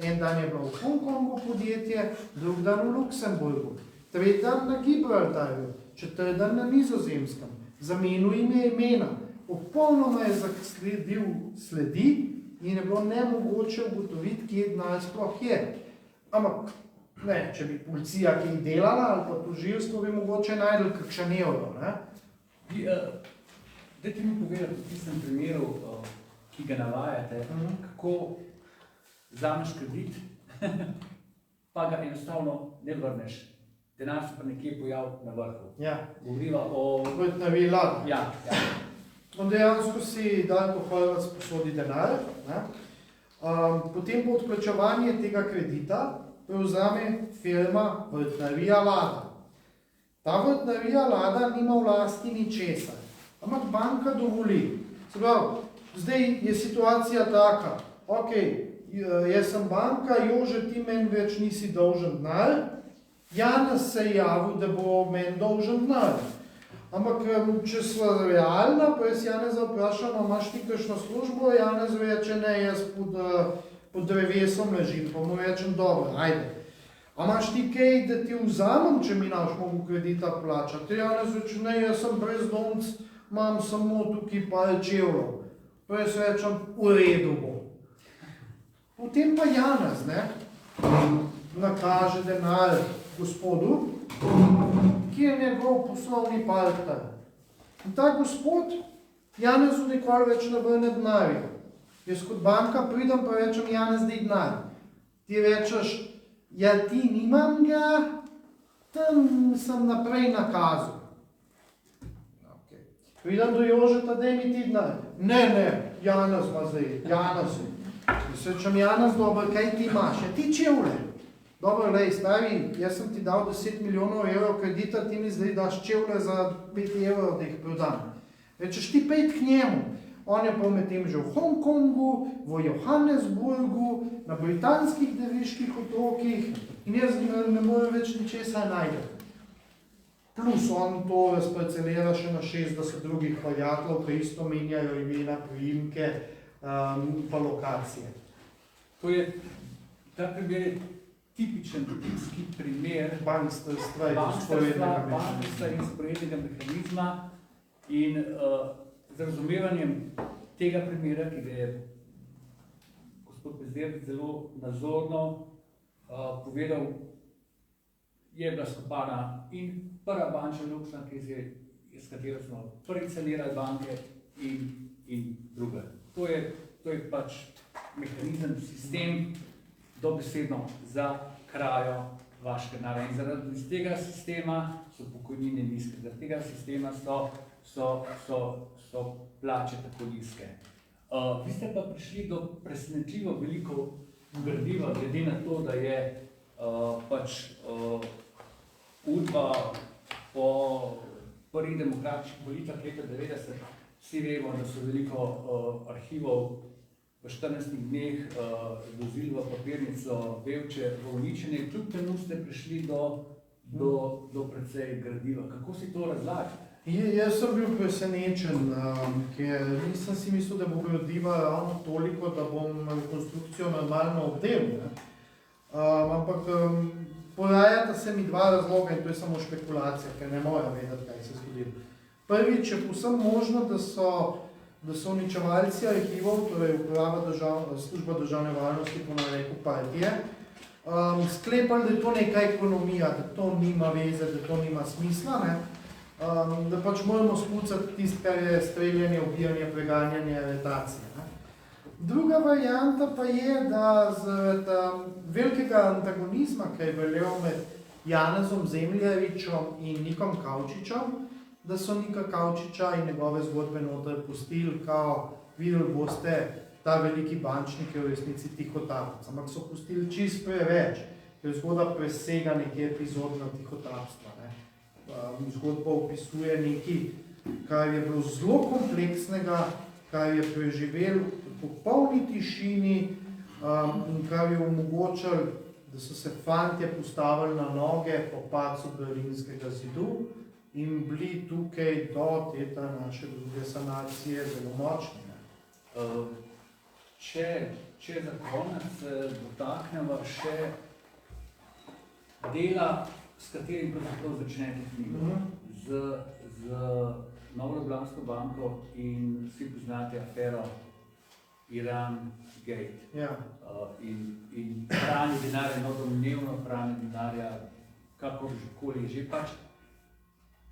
En dan je bilo v Hongkongu podjetje, drug dan v Luksemburgu, tretji dan na Gibraltarju, četrti dan na Nizozemskem. Zamenil jim je imena. Popolnoma je zasledil sledi in je bilo nemogoče ugotoviti, kje denar sploh je. Ampak, če bi policija kaj delala ali pa tožilstvo, bi mogoče najdel kakšen evro. Dajte mi povedati v tistem primeru, ki ga navajate, kako vzameš kredit, pa ga enostavno ne vrneš. Denar se pa nekje pojavi na vrhu. Govoriva o... Vrtnavi lad. Ja. Dejansko si Darko Horvat sposodi denar, potem po odplačevanje tega kredita prevzame firma Vrtnarija Lada. Ta Vrtnarija Lada nima v lasti ničesar, ampak banka dovoli. Se pravi, zdaj je situacija taka, jaz sem banka, Jože, ti meni več nisi dolžen denar, Janez se je javil, da bo meni dolžen denar. Ampak, če sva realna, pa jaz Janeza vprašam, imaš ti kakšno službo? Janez reče, ne, jaz pod drevesom ležim, pa mu rečem, dobro, ajde. A imaš ti kaj, da ti vzamem, če mi naš mogo kredita plačati? Janez reče, ne, jaz sem brezdomc, imam samo tukaj par evrov. Pa jaz rečem, v redu bo. Potem pa Janez, ne, nakaže denar gospodu, ki je njegov poslovni partner. In ta gospod Janezu nikoli več ne vrne denarja. Jaz kot banka pridem pa rečem, Janez, daj denar. Ti rečeš, ja ti nimam ga, tam sem naprej nakazal. Okay. Pridem do Jožeta, daj mi ti denar. Ne, Janez ima zdaj, Janez. Jaz rečem, Janez, dobro, kaj ti imaš? Ja, ti čevlje. Dobro, lej, stari, jaz sem ti dal 10 milijonov evrov kredita, ti mi zdaj daš čevlje za 5 evrov, da jih prodam. Rečeš, ti pejt k njemu. On je pa medtem že v Hongkongu, v Johannesburgu, na britanskih deviških otokih in jaz ne morem več ničesar najdeti. Plus on to razparcelira še na 60 drugih prijateljev, ki isto menjajo imena, priimke, pa lokacije. To je, ta primer je tipičen, tipski primer banksterstva in sporednega mehanizma in z razumevanjem tega primera, ki ga je gospod Pezder zelo nazorno povedal, je bila skopana in prva bančna luknja, s katero smo prvi sanirali banke in druga. To je pač mehanizem, sistem, dobesedno za krajo vašega denarja. In zaradi tega sistema so pokojnine nizke, zaradi tega sistema so plače tako nizke. Vi ste pa prišli do presenetljivo veliko gradiva, glede na to, da je pač Udba po prvih demokratičnih volitvah leta 90, vsi vemo, da so veliko arhivov v 14 dneh vozili v papirnico Bevče v uničenje, kljub temu ste prišli do precej gradiva. Kako si to razlagate? Jaz sem bil presenečen, ker nisem si mislil, da bo gradiva ravno toliko, da bom rekonstrukcijo normalno obdelal. Ampak porajata se mi dva razloga in to je samo špekulacija, ker ne morem vedeti, kaj se zgodilo. Prvič je povsem možno, da so uničevalci arhivov, torej služba državne varnosti po nareku partije, sklepali, da je to neka ekonomija, da to nima veze, da to nima smisla, ne? Da pač moramo spucati tisto, kar je streljanje, ubijanje, preganjanje, aretacije. Druga varianta pa je, da zaradi velikega antagonizma, ki je veljal med Janezom Zemljaričem in Nikom Kavčičem, da so Nika Kavčiča in njegove zgodbe noter pustili, kao videli boste, ta veliki bančnik je v resnici tihotapec. Ampak so pustili čist preveč, ker zgodba presega nekje epizodno tihotapstva. Zgodba opisuje nekaj, kar je bilo zelo kompleksnega, kar je preživel v popolni tišini in kar je omogočil, da so se fantje postavili na noge po padcu Berlinskega zidu in bili tukaj do teta naše druge sanacije zelo močni. Če za konec dotaknemo še dela, s katerim pravzaprav začnete knjigo, z Novo Ljubljansko banko in vsi poznate afero Iran-Gate. Ja. In pranje denarja, domnevno pranje denarja, kakorkoli že pač.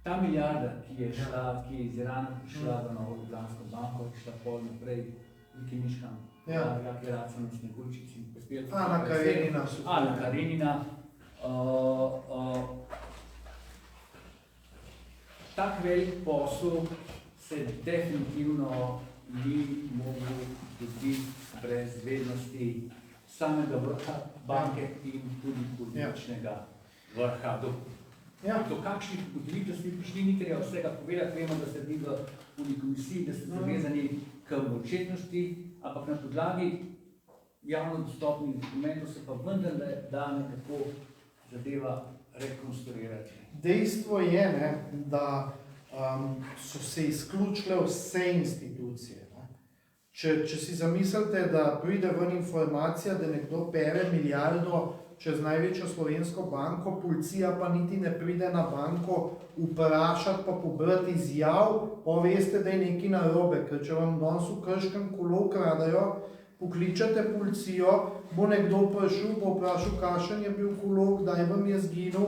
Ta milijarda, ki je iz Irana prišla v Novo Ljubljansko banko, ki je šla pol naprej Viki Miškan, ki je Racano Sneguljčic in prispel. Ana Karenina. Ana Karenina. Tak velik posel se definitivno ni mogel zgoditi brez vednosti samega vrha banke in tudi političnega vrha. Do kakšnih ugotovitev ste prišli, ni treba vsega povedati, vemo, da ste bili v komisiji, da ste zavezani k molčečnosti, ampak na podlagi javno dostopnih dokumentov se pa vendarle da nekako zadeva rekonstruirati. Dejstvo je, ne, da so se izključile vse institucije. Ne. Če si zamislite, da pride ven informacija, da nekdo pere milijardo čez največjo slovensko banko, policija pa niti ne pride na banko vprašati pa pobrati izjav, pa veste, da je nekaj narobe, ker če vam danes v Krškem kolo ukradajo, pokličete policijo, bo nekdo prišel, bo vprašal, kakšen je bil kolo, kdaj vam je zginil,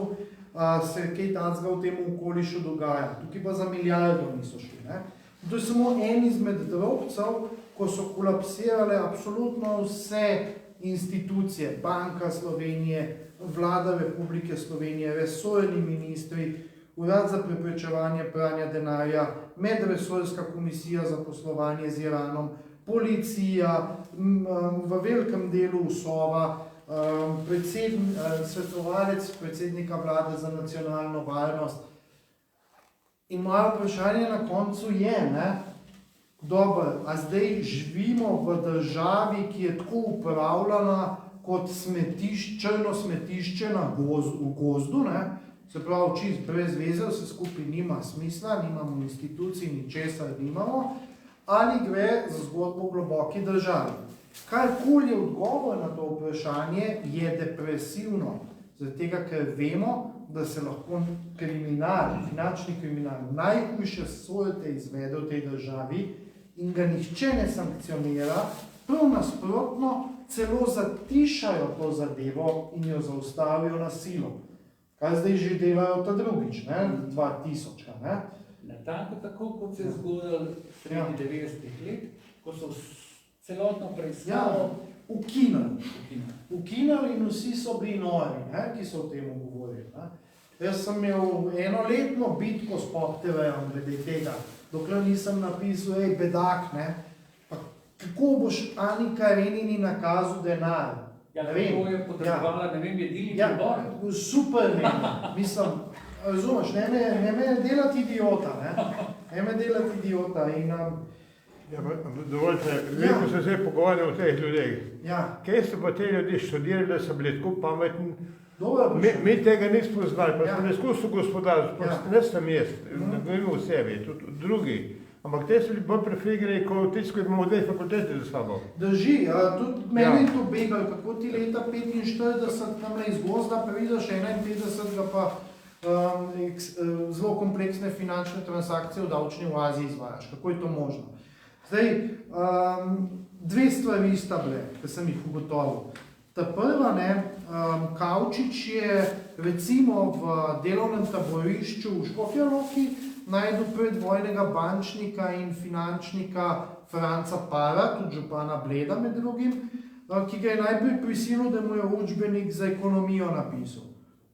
se kaj tacga v tem okolišu dogaja. Tukaj pa za milijardo niso šli. Ne? To je samo en izmed drobcev, ko so kolapsirale absolutno vse institucije, Banka Slovenije, Vlada Republike Slovenije, resorni ministri, Urad za preprečevanje pranja denarja, Medresorska komisija za poslovanje z Iranom, policija, v velikem delu Sova, svetovalec predsednika Vlade za nacionalno varnost. In moje vprašanje na koncu je, dobro, a zdaj živimo v državi, ki je tako upravljana kot črno smetišče v gozdu, se pravi, čist brez veze, vse skupaj nima smisla, nimamo institucij, ničesar nimamo, ali gre za zgodbo v globoki državi. Karkoli je odgovor na to vprašanje, je depresivno, zaradi tega, ker vemo, da se lahko finančni kriminal, najhujše sorte izvede v tej državi in ga nihče ne sankcionira, prav nasprotno, celo zatišajo to zadevo in jo zaustavijo na silo. Kaj zdaj že delajo ta drugič, 2000, ne? Natanko tako, kot se je zgodilo sredi 90-ih let, ko so celotno preiskavo ukinili in vsi so bili nori, ki so o tem govorili. Jaz sem imel enoletno bitko s PopTV-jem glede tega, dokler nisem napisal, bedak, pa kako boš Ani Karenini nakazal denar? Ja, ne vem. Kako je potrebovala, ne vem, jedilni pribor? Super, mislim, razumeš, ne me delati idiota, ne me delati idiota in... Dovoljte, veliko se zdaj pogovarjam o teh ljudeh. Kje so pa te ljudi študirali, da so bili tako pametni? Mi tega nismo znali, pa smo neskusno gospodarstvo, ne sem jaz, ne govorimo o sebi, tudi drugi. Ampak te so bili bolj prefigri, kot tisti, ko imamo dve fakulteti za sabo. Drži, tudi meni je to begal, kako ti leta 45 tam iz gozda previdaš 51, pa zelo kompleksne finančne transakcije v davčni oazi izvajaš. Kako je to možno? Zdaj, dve stvari sta bile, ki sem jih ugotovil. Ta prva, Kavčič je recimo v delovnem taborišču v Škofja Loki najdel predvojnega bančnika in finančnika Franca Para, tudi župana Bleda med drugim, ki ga je najprej prisilil, da mu je učbenik za ekonomijo napisal.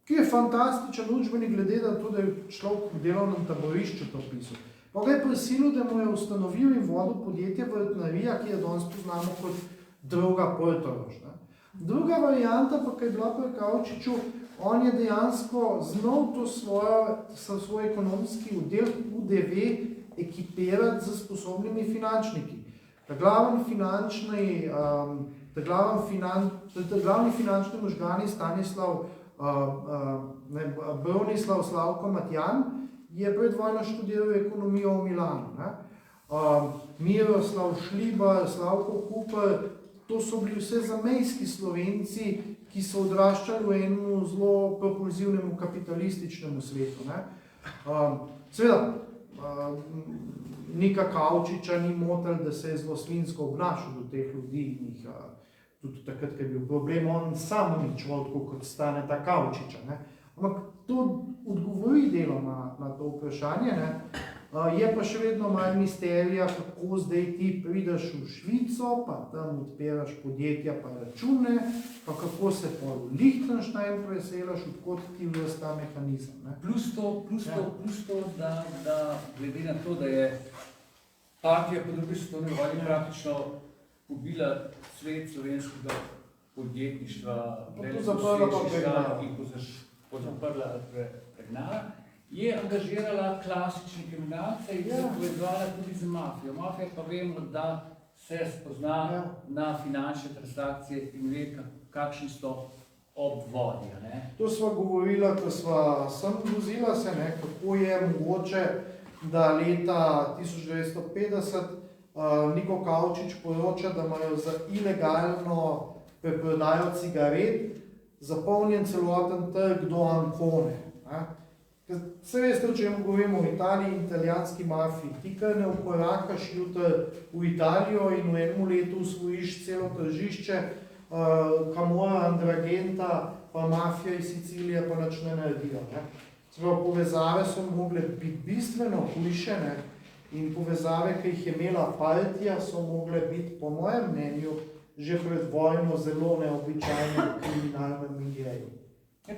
Ki je fantastičen učbenik, glede na to, da je človek v delovnem taborišču to pisal. Pa ga je prisilil, da mu je ustanovil in vodil podjetje Vrtnarija, ki je danes poznamo kot Droga Portorož. Druga varianta pa, ki je bila pri Kavčiču, on je dejansko znal to svoj ekonomski udel UDV ekipirati z sposobnimi finančniki. Glavni finančni možgani Bronislav Slavko Matjan je pred vojno študiral ekonomijo v Milanu. Miroslav Šlibar, Slavko Kuper, to so bili vse zamejski Slovenci, ki so odraščali v enem zelo propulzivnemu kapitalističnemu svetu. Seveda, Nika Kavčiča ni motil, da se je zelo svinsko obnašal do teh ljudi in jih tudi takrat, ko je bil problem, on sam uničeval, tako kot Staneta Kavčiča. Ampak to odgovori delo na to vprašanje. Je pa še vedno malo misterija, kako zdaj ti prideš v Švico, pa tam odpiraš podjetja pa račune, pa kako se pa v Lichtenstein preselaš, odkot ti vse ta mehanizem. Plus to, da glede na to, da je partija po drugi svetovni vojni praktično pobila svet slovenskega podjetništva, zaprla, pregnala, je angažirala klasične kriminalce in se povezala tudi z mafijo. Mafija pa vemo, da se spozna na finančne transakcije in ve, kakšni so obvodi. To sva govorila, ko sva sem vozila se, kako je mogoče, da leta 1950 Niko Kavčič poroča, da imajo za ilegalno preprodajo cigaret zapolnjen celoten trg do Ancone. Se veste, o čem govorimo o Italiji in italijanski mafiji. Ti, kar ne ukorakaš jutri v Italijo in v enem letu usvojiš celo tržišče, Camorra, Andragenta, pa mafija iz Sicilije pa nič ne naredijo. Povezave so mogle biti bistveno hujše, in povezave, ki jih je imela partija, so mogle biti, po mojem mnenju, že pred vojno zelo neobičajne v kriminalnem miljeju.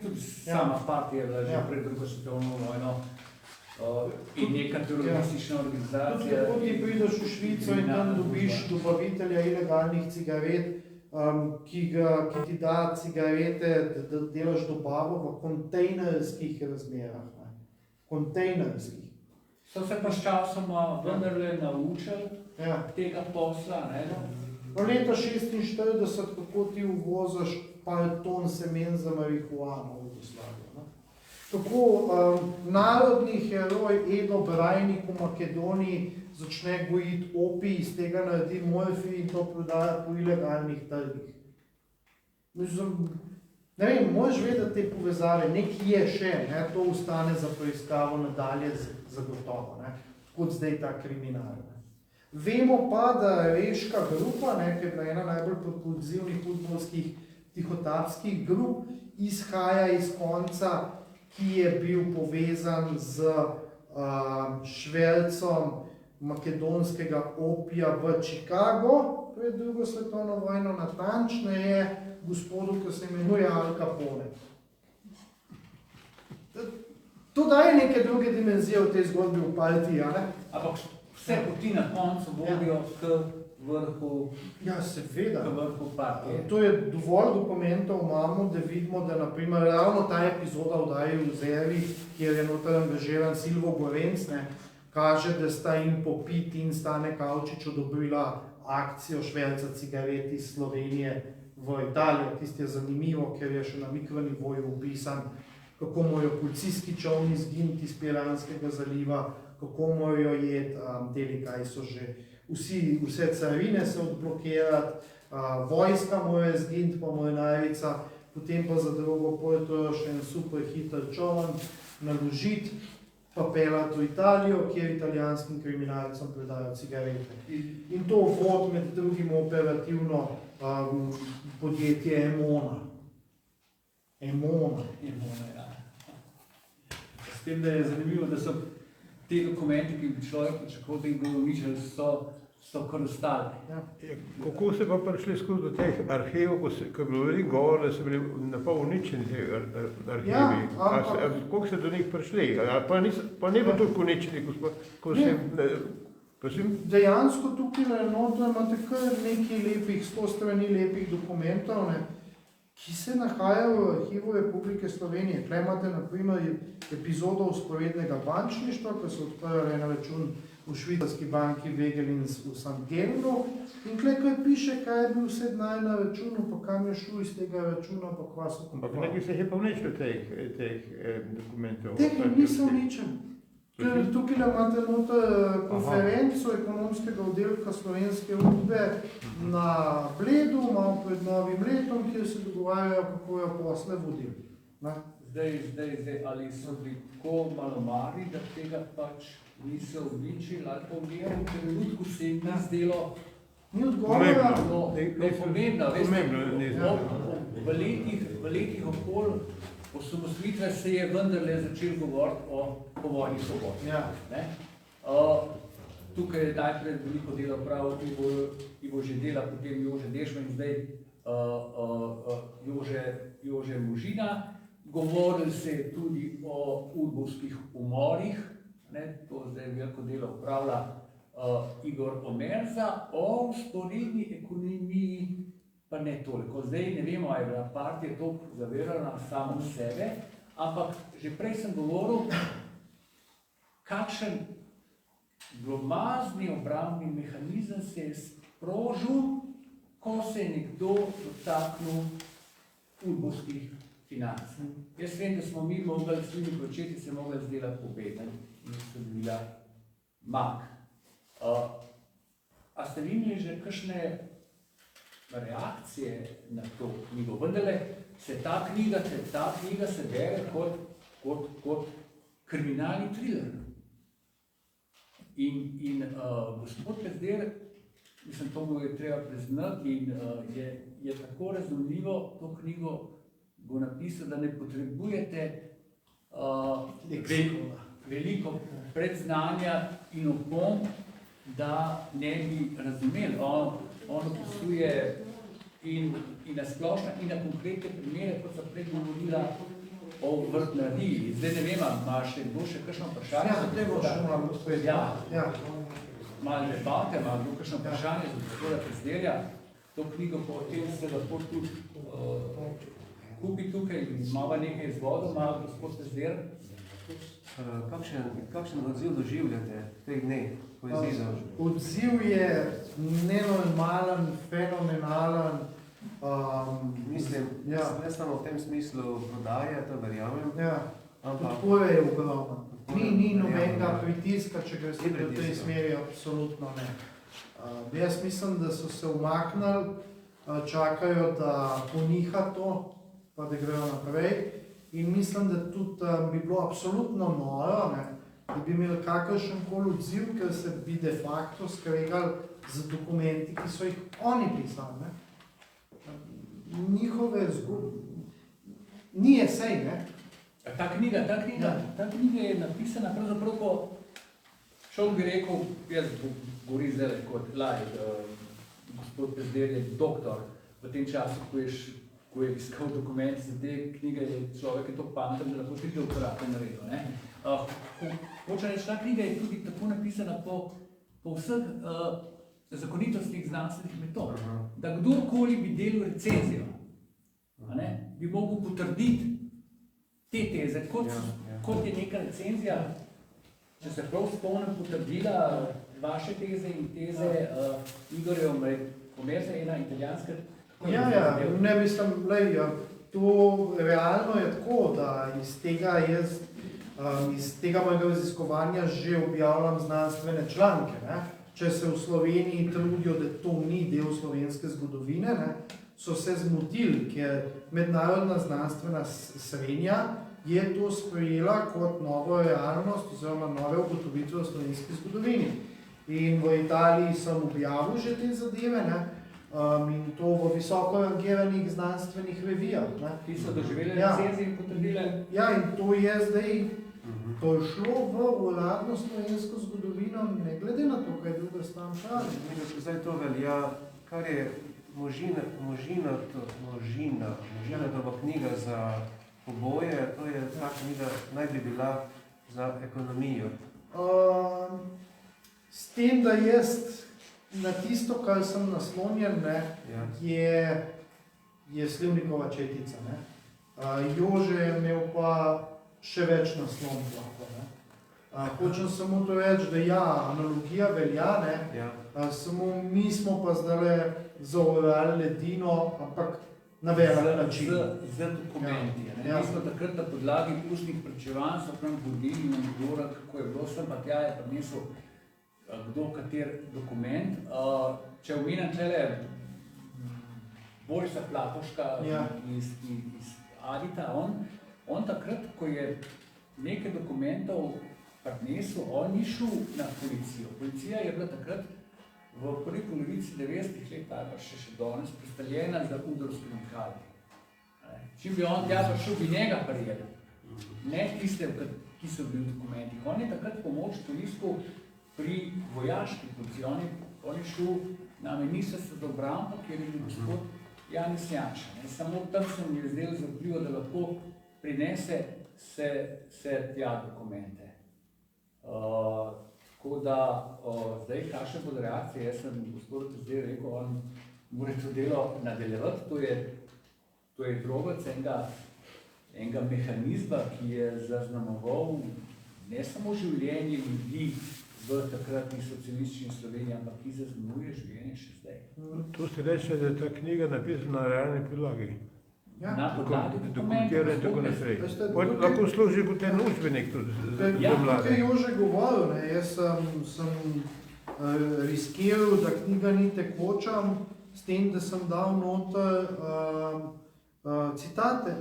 Tudi sama partija je bila že pred drugo svetovno vojno in neka teroristična organizacija. Tudi kako ti prideš v Švico in tam dobiš dobavitelja ilegalnih cigaret, ki ti da cigarete, da delaš dobavo v kontejnerskih razmerah. Kontejnerskih. So se pa s časoma vendarle naučili tega posla, ne? V leta 1946, kako ti uvozaš par ton semen za marihuano v Jugoslavijo. Kako narodni heroj Edo Brajnik v Makedoniji začne gojiti opij, iz tega naredi morfij in to prodaja po ilegalnih trgih. Ne vem, moraš vedeti te povezave, nekaj je še, to ostane za preiskavo nadalje zagotovo, kot zdaj ta kriminal. Vemo pa, da Reška grupa, ki je bila ena najbolj propulzivnih futbolskih tihotapskih grup, izhaja iz konca, ki je bil povezan z švercom makedonskega opija v Chicago pred drugo svetovno vojno, natančneje gospodu, ki se imenuje Al Capone. To daje neke druge dimenzije v tej zgodbi v partiji, Ampak vse poti na koncu vodijo k vrhu partije. To je dovolj dokumentov imamo, da vidimo, da naprimer ravno ta epizoda v Daji v Zeri, kjer je noter angažiran Silvo Gorenc, kaže, da sta in Popit in Stane Kavčič odobrila akcijo šverca cigaret iz Slovenije v Italijo. Tisto je zanimivo, ker je še na mikronivoju opisan, kako morajo policijski čolni izginiti iz Piranskega zaliva, kako morajo jeti, deli kaj so že, vse carine se odblokirati, vojska mora izginiti, pa mornarica, potem pa za drugo pojeto še en super hiter čoln, naložiti, pa pelati v Italijo, kjer italijanskim kriminalcem predajo cigarete. In to vod med drugim operativno podjetje Emona. Emona, ja. S tem, da je zanimivo, da so te dokumenti, ki bi človek pričakoval, da jih bodo uničili, so kar ostali. Kako ste pa prišli skozi do teh arhivov, ko je bilo veliko govora, da so bili napol uničeni te arhivi? Kako ste do njih prišli? Pa ne bo toliko uničeni, ko se... Dejansko tukaj noter imate kar nekaj lepih, 100 strani lepih dokumentov, ki se nahajajo v arhivu Republike Slovenije. Tukaj imate na primer epizodo vzporednega bančništva, ki so odprli na račun v švicarski banki Wegelins v St. Gelnu. In tukaj piše, kaj je bil vse denar na računu, pa kam je šel iz tega računa, pa kva so kupovali. Ampak nekaj se je pa uničilo teh dokumentov? Teh niso uničeni. Tukaj imate noter konferenco ekonomskega oddelka Slovenske udbe na Bledu, malo pred novim letom, kjer se dogovarjajo, kako jo posle vodili. Zdaj, ali so bili tako malomari, da tega pač niso uničili, ali pa v njem trenutku se jim ni zdelo odgovora. Pomembno, v letih okoli osamosvojitve se je vendarle začel govoriti o povojni svobodi. Tukaj je najprej veliko dela prav Ivo Žedela, potem Jože Dešman in zdaj Jože Možina. Govorili se je tudi o udbovskih umorih, to zdaj veliko delo upravlja Igor Omerza, o vzporedni ekonomiji pa ne toliko. Zdaj ne vemo, ali je bila partija toliko zavirana samo sebe, ampak že prej sem govoril, kakšen glomazni obrambni mehanizem se je sprožil, ko se je nekdo dotaknil udbovskih financ. Jaz vem, da smo mi mogli s temi početi se mogli zdelati pobedne in so bila mak. A ste videli že kakšne reakcije na to knjigo. Vendarle se ta knjiga se bere kot kriminalni thriller. In gospod Pezder, mislim, to mu je treba priznati, in je tako razumljivo to knjigo bo napisal, da ne potrebujete veliko predznanja in opomb, da ne bi razumeli. On opisuje in na splošno, in na konkretne primere, kot so prej govorila o vrtnariji. Zdaj ne vem, ima še kdo še kakšno vprašanje? Ja, te bo še malo gospod. Ja. Malo debate, ima kdo kakšno vprašanje za gospoda Pezderja. To knjigo potem se lahko tudi kupi tukaj in imava nekaj izvodov, ima gospod Pezder. Kakšen odziv doživljate teh dneh poezije? Odziv je nenormalen, fenomenalen. Mislim, ne samo v tem smislu prodaje, to verjamem. Podpore je ogromno. Ni nobenega pritiska, če greste v tej smeri, absolutno ne. Jaz mislim, da so se umaknili, čakajo, da poniha to, pa da grejo naprej. In mislim, da tudi bi bilo absolutno noro, da bi imeli kakršenkoli odziv, ker se bi de facto skregali z dokumenti, ki so jih oni pisali. Njihove ni esej, ne? Ta knjiga je napisana pravzaprav po, šel bi rekel, jaz govorim zdaj kot laik, gospod Pezder je doktor v tem času, ko je iskal dokument za te knjige, človek je to pameten, da lahko 3 doktorate naredil. Hoče reči, ta knjiga je tudi tako napisana po vseh zakonitostih znanstvenih metod, da kdorkoli bi delal recenzijo, bi mogel potrditi te teze, kot je neka recenzija, če se prav spomnim, potrdila vaše teze in teze Igorja Omerza, ena italijanska. Ne mislim, to realno je tako, da iz tega mojega raziskovanja že objavljam znanstvene članke. Če se v Sloveniji trudijo, da to ni del slovenske zgodovine, so se zmotili, ker mednarodna znanstvena srednja je to sprejela kot novo realnost oziroma nove ugotovitve v slovenski zgodovini. In v Italiji sem objavil že te zadeve, in to v visoko rangiranih znanstvenih revijah. Ti so doživeli recenzije in potrdile? Ja, in to je zdaj, to je šlo v uradno slovensko zgodovino, ne glede na to, kaj druga stran pravi. Zdaj to velja, kar je Možina knjiga za oboje, to je ta knjiga naj bi bila za ekonomijo. S tem, da jaz na tisto, kar sem naslonjen, je Slivnikova četica. Jože je imel pa še več naslonov. Hočem samo to reči, da analogija velja, samo mi smo pa zdaj zaorali ledino, ampak na velik način. Z dokumenti. Mi smo takrat na podlagi ustnih pričevanj so nam vodili na govora, kako je bilo sem, pa tja je prinesel kdo kater dokument. Če omenim tele Borisa Platoška iz Adita, on takrat, ko je nekaj dokumentov prinesel, on ni šel na policijo. Policija je bila takrat v prvi polovici 90-ih let, ali pa še danes, predstavljena za udrovskimi kadi. Čim bi on tja prišel, bi njega prijeli. Ne tiste, ki so bili v dokumentih. On je takrat pomoč poiskal pri vojaški policiji. On je šel na ministrstvo za obrambo, kjer je bil gospod Janez Janša. Samo tam se mi je zdelo zapljivo, da lahko prinese se tja dokumente. Tako da, zdaj, kakšne bodo reakcije, jaz sem gospod zdaj rekel, on mora to delo nadaljevati, to je drobec enega mehanizma, ki je zaznamoval ne samo življenje ljudi v takratni socialistični Sloveniji, ampak ki zaznamuje življenje še zdaj. To ste reči, da je ta knjiga napisana na realni podlagi. Na podlagi dokumentov. Lahko služi kot en učbenik tudi za mlade. Tukaj je Jože govoril, jaz sem riskiral, da knjiga ni tekoča, s tem, da sem dal noter citate,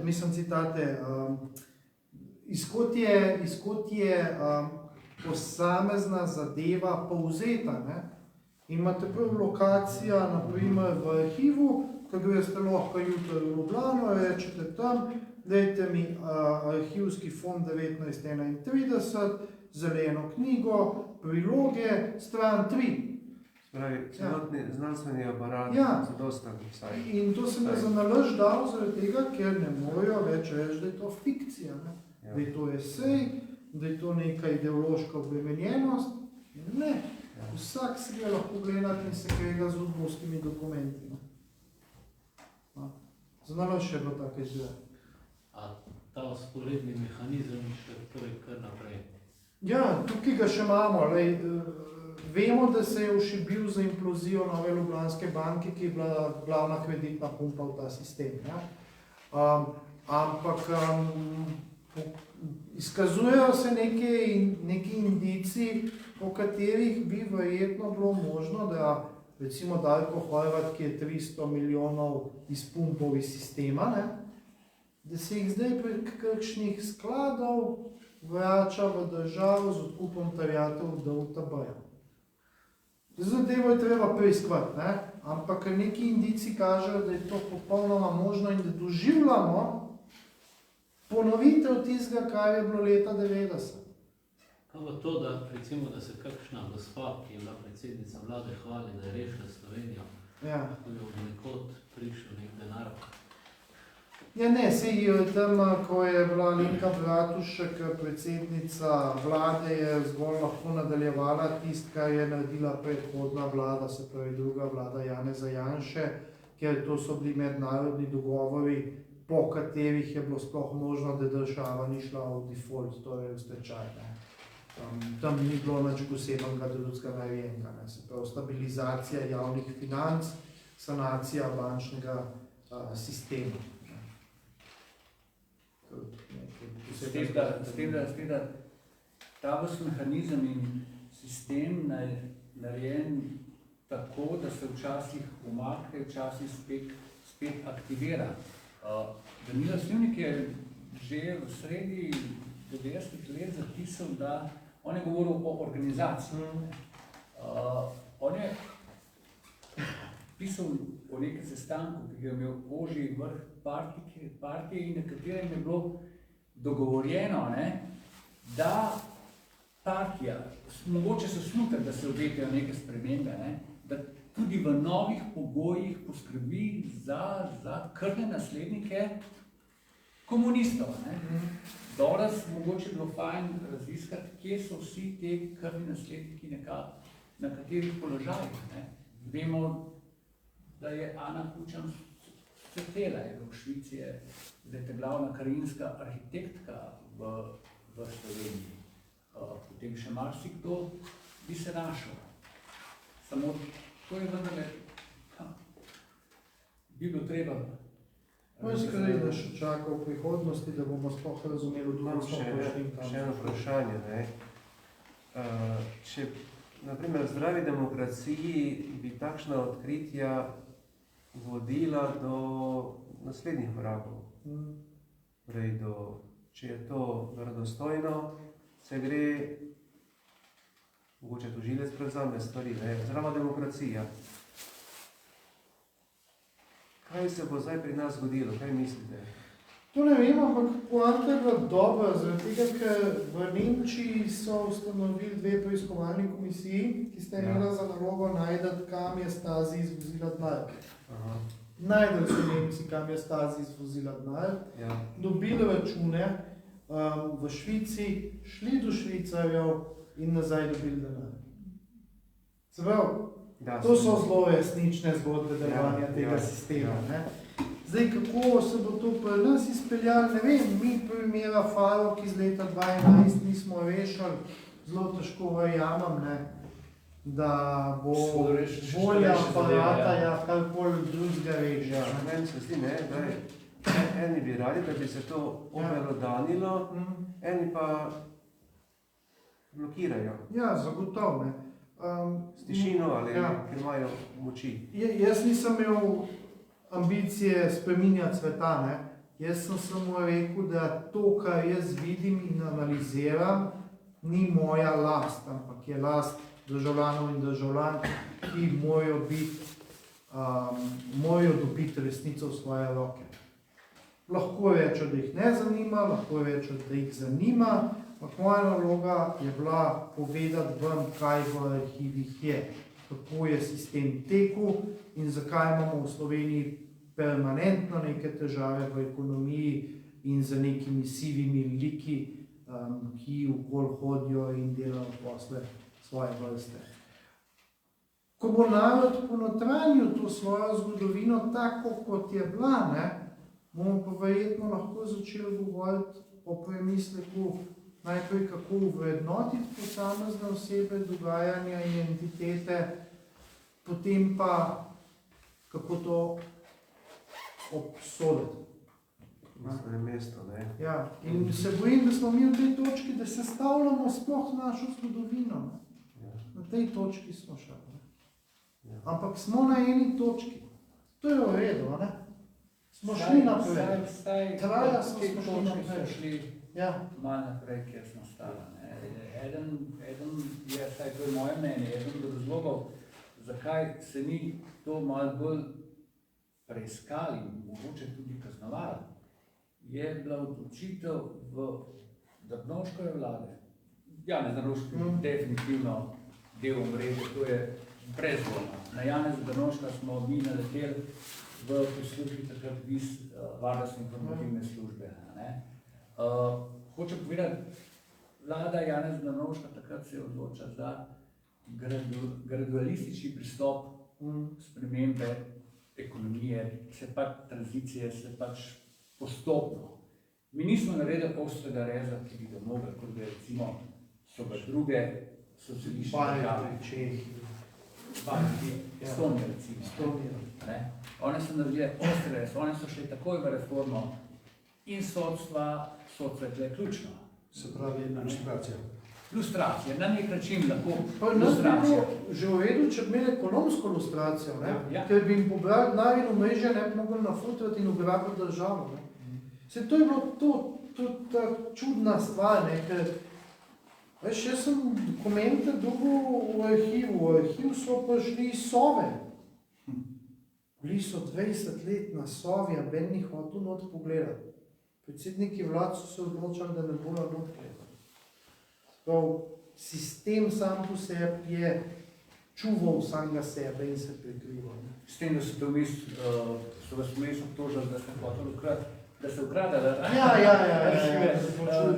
iz kot je posamezna zadeva povzeta. Ne? Imate prvo lokacija, naprimer v arhivu, ko greste lahko jutri v Ljubljano, rečete tam, dajte mi arhivski fond 1931, zeleno knjigo, priloge, stran 3. Spravi, celotni znanstveni aparat, zadosta vsaj. In to sem za nalaž dal zaradi tega, ker ne morejo več reči, da je to fikcija, ne? Da je to esej, da je to neka ideološka obremenjenost. Ne, vsak si ga lahko gledati in se krega z udbovskimi dokumenti. Za nalaž je bilo tako izgleda. A ta vzporedni mehanizem še torej kar naprej? Ja, tukaj ga še imamo. Vemo, da se je ušibil za implozijo Nove Ljubljanske banke, ki je bila glavna kreditna pumpa v ta sistem. Ampak izkazujejo se neki indici, po katerih bi verjetno bilo možno, da recimo Darko Horvat, ki je 300 milijonov izpumpal iz sistema, ne, da se jih zdaj prek kakšnih skladov vrača v državo z odkupom terjatev od DUTB-ja. Zadevo je treba preiskovati, ne? Ampak neki indici kažejo, da je to popolnoma možno in da doživljamo ponovitev tistega, kar je bilo leta 90. Kaj pa to, da recimo, da se kakšna gospa, ki je bila predsednica vlade, hvali, da je rešila Slovenijo, ko je od nekod prišel nek denar? Ja ne, sej tam, ko je bila Alenka Bratušek predsednica vlade, je zgolj lahko nadaljevala tisto, kar je naredila predhodna vlada, se pravi druga vlada Janeza Janše, ker to so bili mednarodni dogovori, po katerih je bilo sploh možno, da država ni šla v default, torej v stečaj. Tam ni bilo nič posebnega drugega narejenega, se pravi stabilizacija javnih financ, sanacija bančnega sistema. S tem, da ta mehanizem in sistem narejen tako, da se včasih umakne, včasih spet aktivira. Danilo Slivnik je že v sredi 90 let zapisal, da on je govoril o organizaciji. On je pisal o nekem sestanku, ki ga je imel ožji vrh partije in na katerem je bilo dogovorjeno, da partija, mogoče so sluter, da se obetajo neke spremembe, da tudi v novih pogojih poskrbi za krvne naslednike komunistov. Danes mogoče bilo fajn raziskati, kje so vsi te krvni nasledniki na katerih položajih. Vemo, da je Ana Kučan cvetela, je v Švici, da je glavna karinska arhitektka v Sloveniji. Potem še marsikdo bi se našel. Samo to je vendarle, bi bilo treba. Moj skraj, da še čaka v prihodnosti, da bomo sploh razumeli drugo še eno vprašanje. Če, naprimer, v zdravi demokraciji bi takšna odkritja vodila do naslednjih korakov. Torej, če je to verodostojno, se gre, mogoče tožilec prevzame stvari, zdrava demokracija. Kaj se bo zdaj pri nas zgodilo? Kaj mislite? To ne vem, ampak poanta je bila dobra, zaradi tega, ker v Nemčiji so ustanovili 2 preiskovalni komisiji, ki sta imela za nalogo najdati, kam je Stasi izvozila denar. Najdali so Nemci, kam je Stasi izvozila denar, dobili račune v Švici, šli do Švicarjev in nazaj dobili denar. Se pravi, to so zelo resnične zgodbe delovanja tega sistema. Zdaj, kako se bo to pri nas izpeljali, ne vem, mi primera Farok iz leta 2011 nismo rešili, zelo težko verjamem, da bo volja aparata karkoli drugega režja. Meni se zdi, da eni bi radi, da bi se to obelodanilo, eni pa blokirajo. Ja, zagotovo. S tišino ali ker imajo moči? Jaz nisem imel ambicije spreminjati sveta, ne. Jaz sem samo rekel, da to, kar jaz vidim in analiziram, ni moja last, ampak je last državljanov in državljank, ki morajo dobiti resnico v svoje roke. Lahko rečem, da jih ne zanima, lahko rečem, da jih zanima, ampak moja naloga je bila povedati vam, kaj v arhivih je, kako je sistem tekel in zakaj imamo v Sloveniji permanentno neke težave v ekonomiji in z nekimi sivimi liki, ki okoli hodijo in delajo posle svoje vrste. Ko bo narod ponotranjil to svojo zgodovino tako, kot je bila, ne, bomo pa verjetno lahko začeli govoriti o premisleku najprej, kako vrednotiti posamezne osebe, dogajanja, identitete, potem pa, kako to obsoditi. Na mesto, ne? Ja, in se bojim, da smo mi v tej točki, da se stavljamo sploh našo zgodovino. Ne? Na tej točki smo še. Ampak smo na eni točki. To je v redu, ne? Smo šli naprej. Traja smo šli malo naprej, kjer smo stali. Eden je, saj to je moje mnenje, eden od razlogov, zakaj se ni to malo bolj preiskali, mogoče tudi kaznovali, je bila odločitev v Drnovškove vlade. Janez Drnovšek je definitivno del omrežja, to je brezvolno. Na Janeza Drnovška smo mi naleteli v prisluški takrat varnostne informativne službe. Hočem povedati, vlada Janeza Drnovška takrat se je odločila za gradualistični pristop spremembe ekonomije, tranzicije, se pač postopno. Mi nismo naredili ostrega reza, ki bi ga mogli, kot bi recimo so ga druge socialistične države. Estonija recimo. One so naredile ostri rez, one so šli takoj v reformo in sodstva je tle ključno. Se pravi, lustracija. Lustracija, na nek način lahko lustracija. Že v redu, če bi imeli ekonomsko lustracijo, ker bi jim pobrali denar in omrežje ne bi mogli nafutrati in ugrabiti državo. Se to je bilo ta čudna stvar, ker veš, jaz sem dokumente dobil v arhivu. V arhiv so pa šli iz Sove. Bili so 20 let na Sovi, a ben ni hotel not pogledati. Predsedniki vlad so se odločali, da ne bojo not gledati. Sistem sam po sebi je čuval samega sebe in se prikrival. S tem, da so vas vmes obtožili, da ste hoteli ukraditi, da ste ukradali.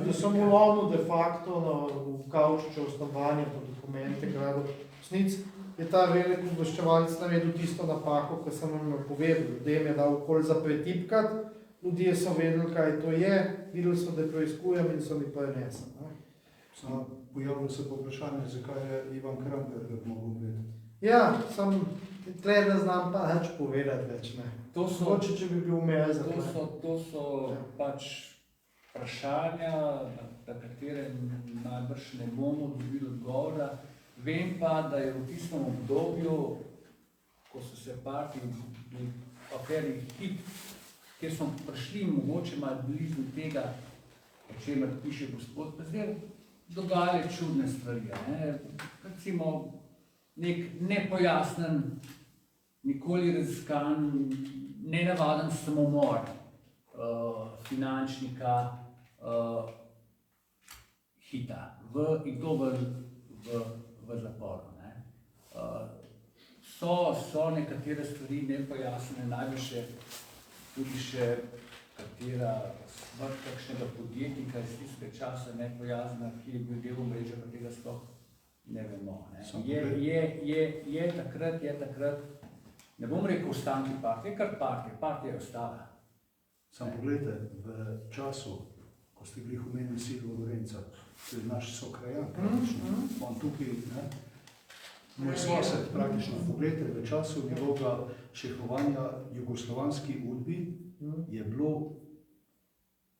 Da sem ulovno de facto v kavčiče osnovanje po dokumente gradil. Snic je ta velik obveščevalec naredil tisto napako, ki sem vam povedal. Ljudem je dal okoli za pretipkati, ljudje so vedeli, kaj to je, videli so, da preiskujem in so mi prenesli. Pojavilo se pa vprašanje, zakaj je Ivan Kramper mogel vedeti. Ja, tle ne znam pa nič povedati več. Mogoče, če bi bil umez. To so pač vprašanja, na katere najbrž ne bomo dobili odgovora. Vem pa, da je v tistem obdobju, ko so se partiji v aferi HIP, kjer smo prišli mogoče malo blizu tega, o čemer piše gospod Pezdir, dogajale čudne stvari. Recimo nek nepojasnen, nikoli raziskan, nenavaden samomor finančnika Hita in to v zaporu. So nekatere stvari nepojasnene, najbolj tudi še katera smrt kakšnega podjetnika iz tistega časa nepojasna, ki je bil del omrežja, pa tega sploh ne vemo. Je takrat, ne bom rekel ostanki partije, kar partija je ostala. Sam pogledajte, v času, ko ste bili omenili Silvo Lorenca, to je naš sokrajan, on tukaj, moj sosed praktično, pogledajte, v času njegovega šefovanja jugoslovanski udbi je bilo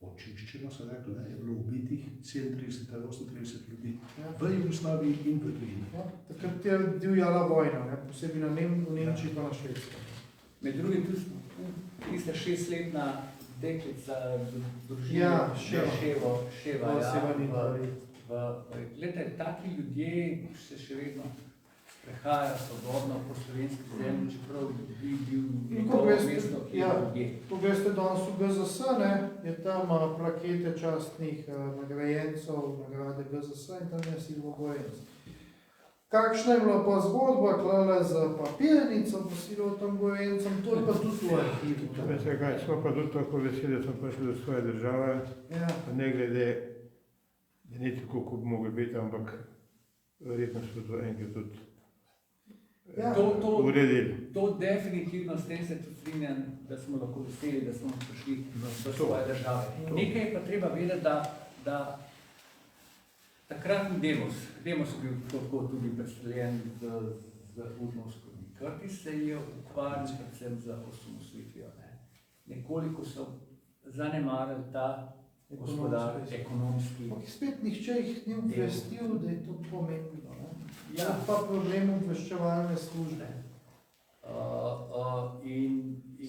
očiščeno, so rekli, je bilo ubitih 37 ali 38 ljudi. v Jugoslaviji in v tujini. Ja, takrat je divjala vojna, ne? Posebej v Nemčiji pa na Švedskem. Med drugim tudi tista 6-letna deklica družine Ja, Ševa, ja, Glede, taki ljudje se še vedno sprehajajo svobodno po slovenski zemlji, čeprav bi bil njegovo mesto, ki je ljudje. Ko veste, danes v GZS, ne, je tam plakete častnih nagrajencev, nagrade GZS in tam je Silvo Gojenc. Kakšna je bila pa zgodba, klala z papirnico, pa Silvo tam Gojencem, to je pa tudi v arhivu. Veste kaj, smo pa tudi tako veseli, da smo prišli do svoje države, Ja. ne glede, da ni tako, kot bi mogli biti, ampak verjetno so to enkrat tudi Ja. uredili. To definitivno, s tem se tudi strinjam, da smo lahko veseli, da smo prišli do svoje države. Nekaj je pa treba vedeti, da takratni Demos je bil tako tudi predstavljen z Udmovsko. Curtis se je ukvarjal predvsem z osamosvojitvijo. Nekoliko so zanemarili ta ekonomski. Spet nihče jih ni obvestil, da je to pomembno. Ne? Ja. Pa problem obveščevalne službe.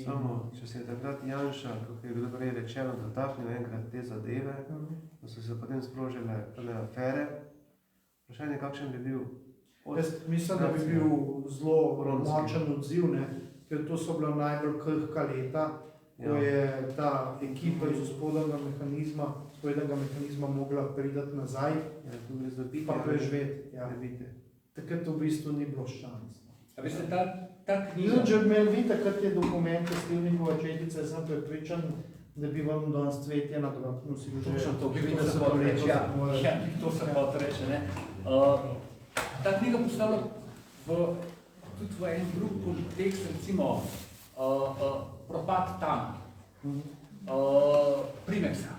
Samo, če se je takrat Janša, kako je bilo prej rečeno, dotaknil enkrat te zadeve, da so se potem sprožile afere, vprašanje, kakšen bi bil Jaz mislim, da bi bil zelo močen odziv, ne? Ker to so bila najbolj krhka leta, ko je ta ekipa iz spodnjega mehanizma mogla priti nazaj, pa preživeti. Ja. Takrat v bistvu ni bilo šans. A veste, ta knjiga... Če bi imeli vi takrat te dokumente Slivnikova četica, sem prepričan, da bi vam danes cvetje na grob nosili. Točno to, ki to se pa reče, to se pa reče, ne. Ta knjiga postavlja tudi v en drug kontekst, recimo propad tam, Primexa.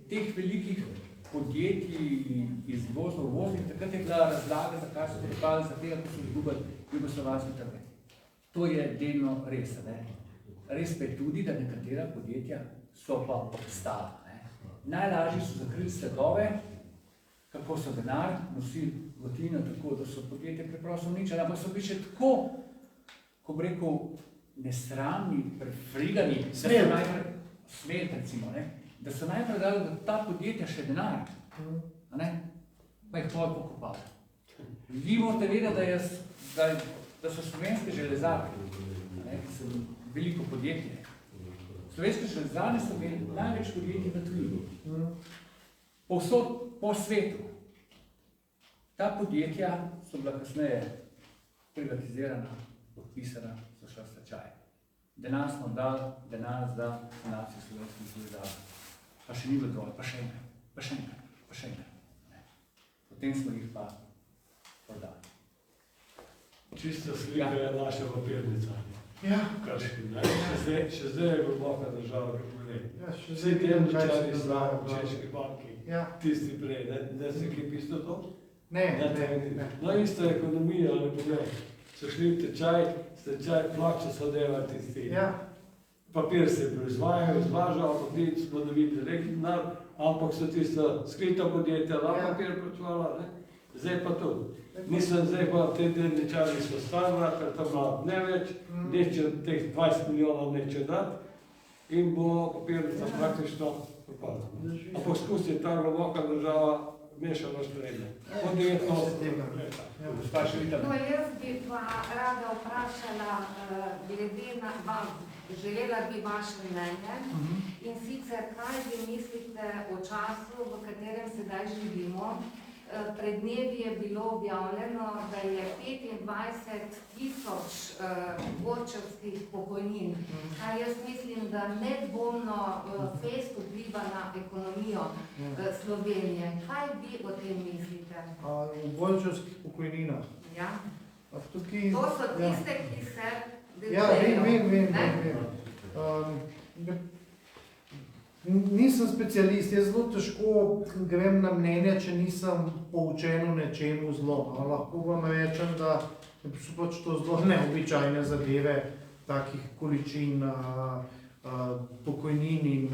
Teh velikih podjetij izvozno-uvoznih, takrat je bila razlaga, zakaj so propali, zato so izgubili jugoslovanski trg. To je delno res. Ne? Res pa je tudi, da nekatera podjetja so pa obstala. Najlažje so zakrili sledove, kako so denar nosili v tujino, tako da so podjetje preprosto uničili, ampak so bili še tako, ko bi rekel, nesramni, prefrigani, smelt, recimo, ne? Da so najprej dali, da ta podjetja še denar, pa jih pol pokopali. Vi morate vedeti, da so slovenske železarke, ki so veliko podjetje. Slovenske železarne so imeli največ podjetij v tujini. Povsod po svetu. Ta podjetja so bila kasneje privatizirana, podpisana, so šla v stečaj. Denar smo dali, denar za sanacijo slovenskih železark. Pa še ni bilo dovolj, pa še enkrat. Potem smo jih pa prodali. Čista slika je naša papirnica. Ja. Še zdaj je globoka država, kako ne. Vse delničari so v Češki banki, tisti prej, da se kaj pisno to? Ne. No, isto ekonomija, ali pogled, so šli v stečaj, plače so delali tisti. Papir se proizvajajo, izvažajo, ampak smo dobili direktni denar, ampak so tisto skrita podjetja, papir plačevala, ne? Zdaj pa to. Mislim, zdaj pa te delničari so stavila, ker to ima ne več, neče teh 20 milijonov neče dati in bo papirnica praktično propadla. Ampak skusi ta globoka država mešala štrede. Od 19. leta. No, jaz bi pa rada vprašala, glede na vam, želela bi vaše mnenje in sicer, kaj vi mislite o času, v katerem sedaj živimo. Pred dnevi je bilo objavljeno, da je 25,000 borčevskih pokojnin, kar jaz mislim, da nedvomno fest vpliva na ekonomijo Slovenije. Kaj vi o tem mislite? V borčevskih pokojninah? Ja. To so tiste, ki se delujejo. Vem. Nisem specialist, jaz zelo težko grem na mnenje, če nisem poučen o nečemu zelo. Lahko vam rečem, da so pač to zelo neobičajne zadeve takih količin pokojnin in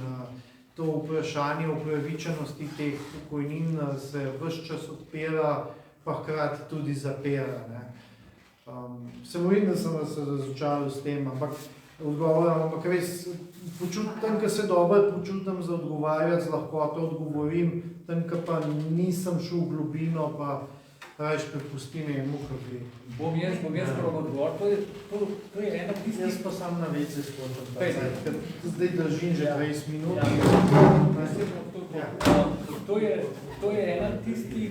to vprašanje upravičenosti teh pokojnin se ves čas odpira, pa hkrati tudi zapira. Ne. Se bojim, da sem vas razočaral s tem, ampak res tam, ko se dobro počutim za odgovarjati, z lahkoto odgovorim, tam, ko pa nisem šel v globino, pa rajš prepustim jemu, kako je. Bom jaz prav odgovoril, to je ena tistih... Jaz pa sam na vece skočam, zdaj držim že 20 minut. To je ena tistih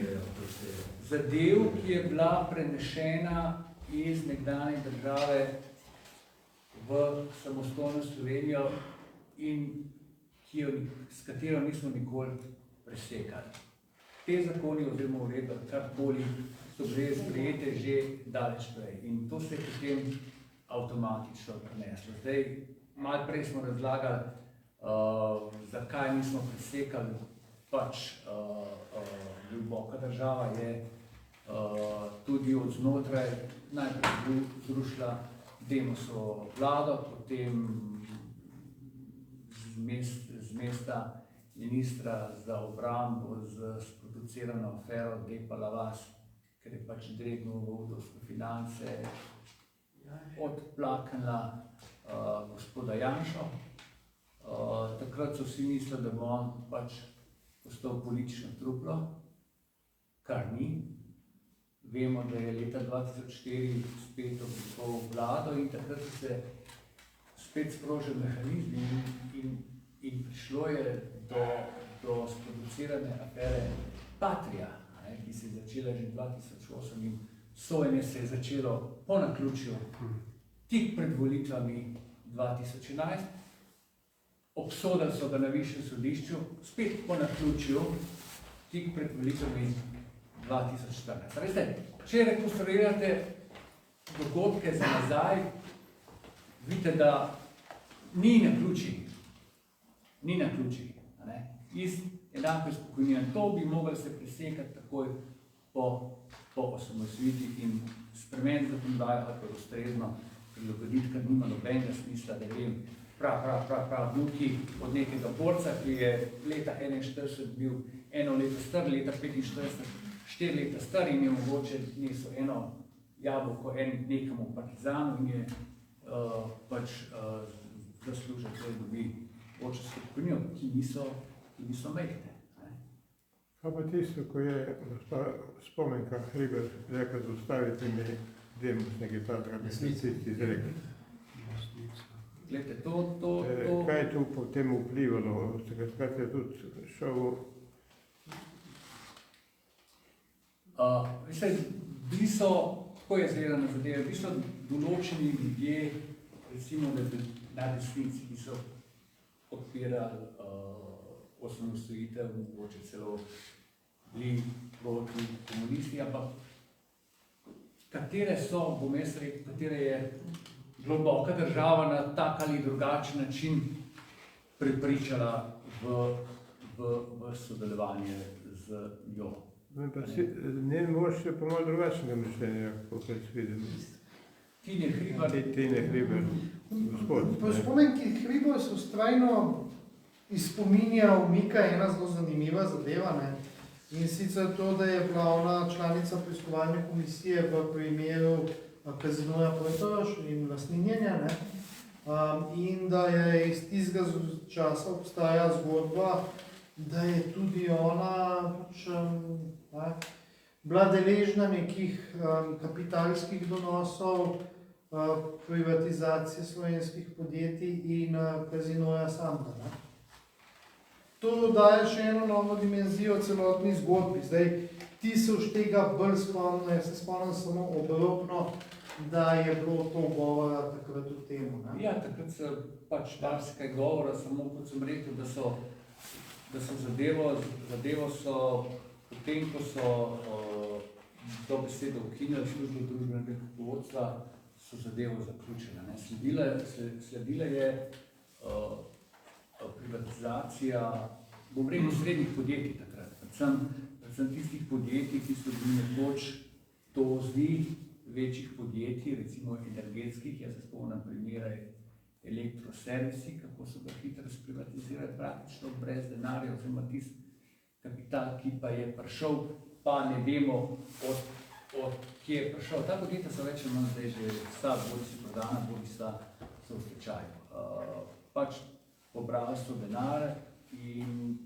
zadev, ki je bila prenešena iz nekdanje države v samostojno Slovenijo in s katero nismo nikoli presekali. Te zakoni oziroma uredbe, karkoli, so bile sprejete že daleč prej in to se je potem avtomatično preneslo. Zdaj, malo prej smo razlagali, zakaj nismo presekali, pač globoka država je tudi od znotraj najprej zrušila Demosovo vlado, potem z mesta ministra za obrambo z sproducirano afero Depala vas, ker je pač direktno vodil finance, odplaknila gospoda Janšo. Takrat so vsi mislili, da bo on pač postal politično truplo, kar ni. Vemo, da je leta 2004 spet oblikoval vlado in takrat so se spet sprožili mehanizmi in prišlo je do sproducirane afere Patria, ki se je začela že 2008 in sojenje se je začelo po naključju tik pred volitvami 2011. Obsodili so ga na višjem sodišču, spet po naključju tik pred volitvami 2014. Veste, če rekonstruirate dogodke za nazaj, vidite, da ni naključij. Ni naključij. Enako je s pokojninami. To bi mogli se presekati takoj po osamosvojitvi in spremeniti zakonodajo, kako je ustrezno prilagoditi, ker nima nobenega smisla, da vem, prav vnuki od nekega borca, ki je leta 41 bil eno leto star, leta 45 4 leta star in je mogoče nesel eno jabolko nekemu partizanu in je pač zaslužil, da dobi očesko pokojnino, ki niso mejte. Kaj pa tisto, ko je Spomenka Hriber rekel, da ustavite mi Demos nekaj takega, tisti izrekel. Glejte, to... Kaj je tu potem vplivalo? Takrat je tudi šel... Bili so, kako je izgledano zadeve, bili so določeni ljudje, recimo na desnici, ki so podpirali osamosvojitev, mogoče celo bili proti komunisti, ampak katere so, bom jaz rekel, katere je globoka država na tak ali drugačen način prepričala v sodelovanje z njo. Ne moš je pa malo drugačnega mišljenja, kot se vidim. Tine Hriber, gospod. Po Spomenki Hriber se ustrajno iz spominja umika ena zelo zanimiva zadeva, ne? In sicer to, da je bila ona članica preiskovalne komisije v primeru Kazinoja Portorož in lastninjenja, ne? In da je iz tistega časa obstaja zgodba, da je tudi ona bila deležna nekih kapitalskih donosov, privatizacije slovenskih podjetij in Kazinoja Sanda. To daje še eno novo dimenzijo celotni zgodbi. Zdaj, ti se už tega bolj spomnijo, jaz se spomnim samo obrobno, da je bilo to govora takrat v temu. Ja, takrat se pač marsikaj govora, samo kot sem rekel, da so zadevo so, potem ko so do besede ukinjali službo družbenega računovodstva, so zadevo zaključile. Sledila je privatizacija, bom rekel, srednjih podjetij takrat, predvsem tistih podjetij, ki so bili nekoč tozi večjih podjetij, recimo energetskih. Jaz se spomnim primere elektroservisi, kako so ga hitro sprivatizirali praktično brez denarja, oziroma tisti kapital, ki pa je prišel, pa ne vemo, od kje je prišel. Ta podjetja so več ali manj zdaj že vsa bodi si prodana, bodi sta so v stečaju. Pač pobrali so denar in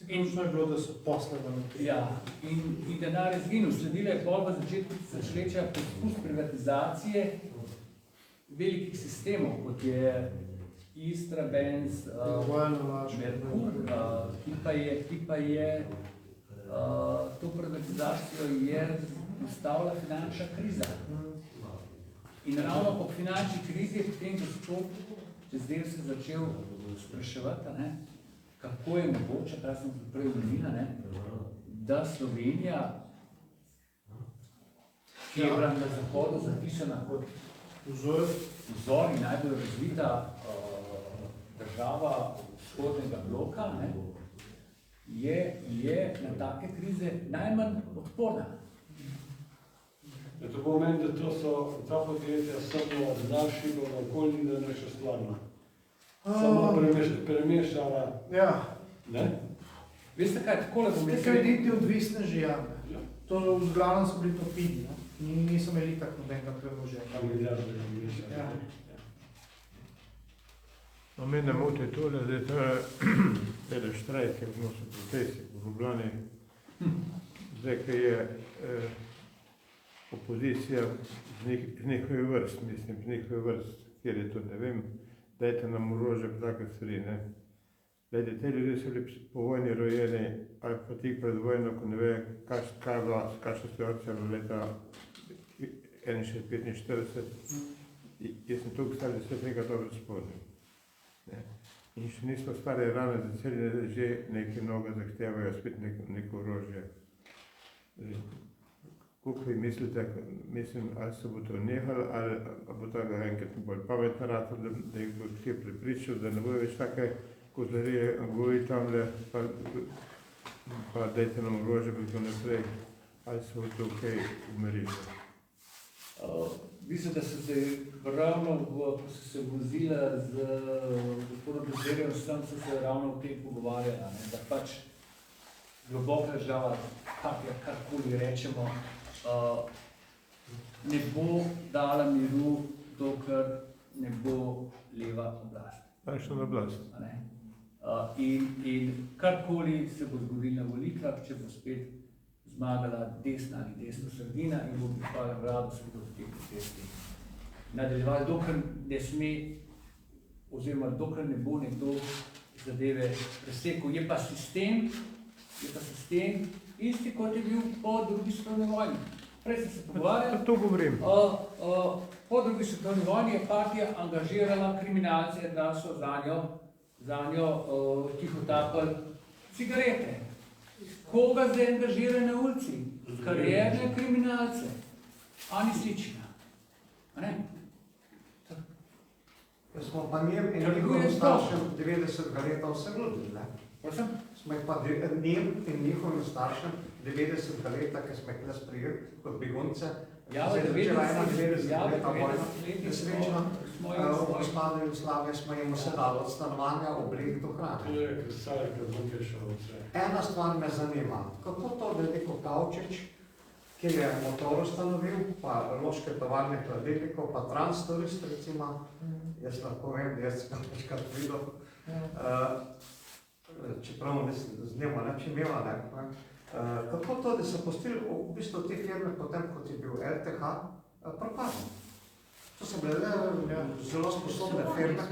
Ključno je bilo, da so posle v naprej. ja, in denar je zginil. Sledila je pol v začetku tisočletja poskus privatizacije velikih sistemov, kot je Istrabenz, Merkur, ki pa je to privatizacijo je ustavila finančna kriza. In ravno po finančni krizi je potem gospod čez del se začel spraševati, kako je mogoče, kar sem prej omenila, da Slovenija, ki je bila na zahodu zapisana kot vzor in najbolj razvita država vzhodnega bloka, je na take krize najmanj odporna. To pomeni, da to so ta podjetja samo znašli v okolji, da ne še stvarno. Samo premešala. Ja. Ne? Veste kaj, takole bom Te krediti odvisne že, ja. To v glavnem so bili topidi, niso imeli tako nobenega premoženja. Ja. No, mene moti tole, da je tele štrajke, so protesti v Ljubljani, zdaj, ki je opozicija z njihovi vrst, mislim, z njihovi vrst, kjer je to, ne vem, dajte nam orožje, pa take stvari, ne. Glede, te ljudje so bili po vojni rojeni, ali pa tik pred vojno, ko ne ve, kakšna situacija v leta 1945. Jaz sem tukaj stali, se tega dobro spomnim. In še nismo stari rane za celi, že nekaj mnogo zahtevajo, spet neko orožje. Kako vi mislite, mislim, ali se bo to nehalo, ali bo tako enkrat bolj pametno ratalo, da jih bo vse prepričal, da ne bojo več take kozarije goji tamle, pa dajte nam orožje, pa tako naprej, ali se bo to kaj umirilo. Mislim, da so se ravno, ko so se vozila z gospodom Bezerjem, so se ravno v tem pogovarjala, da pač globoka država, karkoli rečemo, ne bo dala miru, dokler ne bo leva oblast. Takšna oblast. In karkoli se bo zgodilo na volitvah, če bo spet zmagala desna ali desna sredina in bo prišla vlada spet v te protesti. Nadaljevali, dokler ne sme, oziroma dokler ne bo nekdo zadeve presekal. Je pa sistem isti, kot je bil po drugi svetovni vojni. Prej sem se pogovarjal. To govorim. Po drugi svetovni vojni je partija angažirala kriminalce, da so zanjo tihotapili cigarete. Koga zdaj angažira na ulici? Karierne kriminalce. Ani sličina. Smo pa njem in njihovim staršem 90 leta vse nudili, ne? Prosim? Smo jih pa njem in njihovim staršem 90 leta, ki smo jih le sprijeli kot begunce, zdaj začela 91 leta vojna, nesrečno, v razpadu Jugoslavije smo jim vse dali od stanovanja, oblek do hrane. Ena stvar me zanima, kako to, da je neko Kavčič, ki je motor ustanovil, pa loške tovarne hladilnikov, pa Transturist, recimo, jaz lahko vem, da jaz sem večkrat videl, čeprav z njima neč imela, kako to, da so pustili v bistvu te firme potem, kot je bil LTH, propadne. To so bile zelo sposobne firme.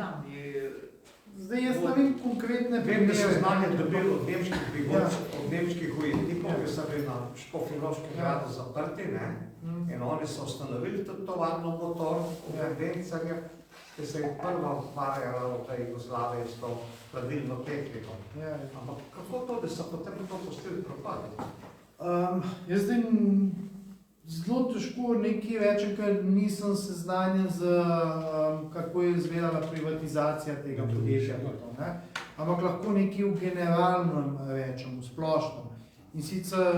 Zdaj jaz ne vem konkretne primere. Vem, da so znanje dobili od nemških beguncev, od nemških ujetnikov, ki so bili na Škofjeloškem gradu zaprti, in oni so ustanovili tudi tovarno motor v Vencerju, ki se je prva ukvarjala v tej Jugoslaviji s to hladilno tehniko. Ampak kako to, da so potem to pustili propadati? Jaz zdaj zelo težko nekaj rečem, ker nisem seznanjen z kako je izvedala privatizacija tega podjetja. Ampak lahko nekaj v generalnem rečem, v splošnem. In sicer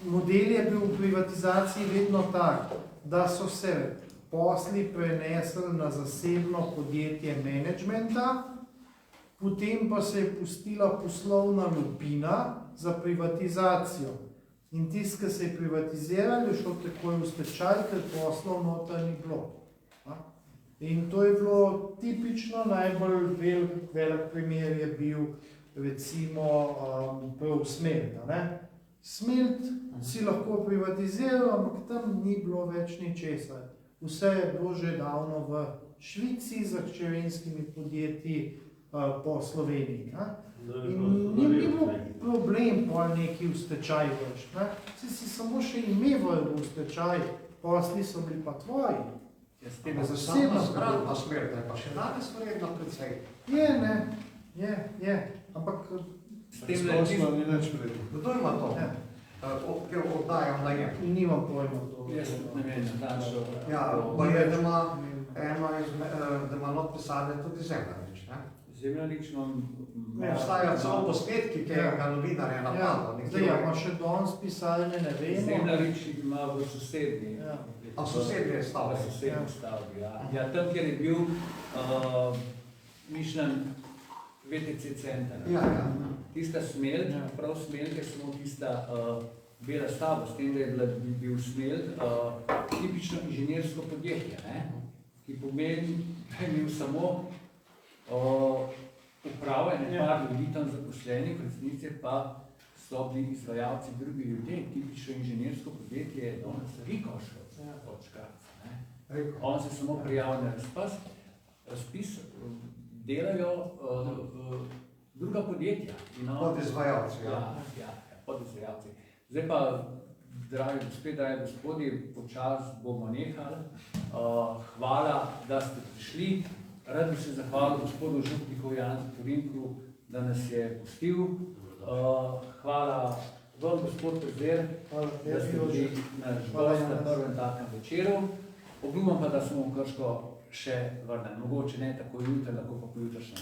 model je bil v privatizaciji vedno tak, da so se posli prenesli na zasebno podjetje menedžmenta, potem pa se je pustila poslovna lupina za privatizacijo. In tisto, ki se je privatiziral, je šlo takoj v stečaj, ker poslov noter ni bilo. In to je bilo tipično, najbolj velik primer je bil recimo prav Smelt. Smelt si lahko privatiziral, ampak tam ni bilo več ničesar. Vse je bilo že davno v Švici za hčerinskimi podjetji po Sloveniji. In ni bilo problem pol nekaj v stečaj vrš. Si samo še ime vrl v stečaj, posli so bili pa tvoji. Zasebna zgradba Smelta je pa še danes vredna precej. Je. Ampak S tem ni več vredno. Kdo ima to? Ker oddajam najem. Nimam pojma to. Jaz ne vem, natančno. Ja, pa je, da ima not pisarne tudi Zemljarič, ne? Zemljarič imam... Obstajajo celo posnetki, ki ga novinar je napadal. Zdaj, pa še danes pisarne ne vemo. Zemljarič ima v sosednji. A sosednji stavbi? V sosednji stavbi, ja. Ja, tam, kjer je bil mišljen VTC center. Ja. Tista Smelt, prav Smelt je samo tista bela stavba, s tem, da je bil Smelt tipično inženirsko podjetje, ki pomeni, da je imel samo upravo in par ljudi tam zaposlenih, v resnici pa so bili izvajalci drugi ljudje, tipično inženirsko podjetje je danes Rikošov od Škarca. On se samo prijavil na razpis, delajo druga podjetja. Podizvajalci, ja. Podizvajalci. Zdaj pa, dragi gospodje, počas bomo nehali. Hvala, da ste prišli. Rad bi se zahvalil gospodu župniku Janzu Turinku, da nas je pustil. Hvala vam, gospod Pezder, da ste bili naš gost na prvem takem večeru. Obljubam pa, da se bomo Krško še vrnili. Mogoče ne tako jutri, lahko pa pojutrišnjem.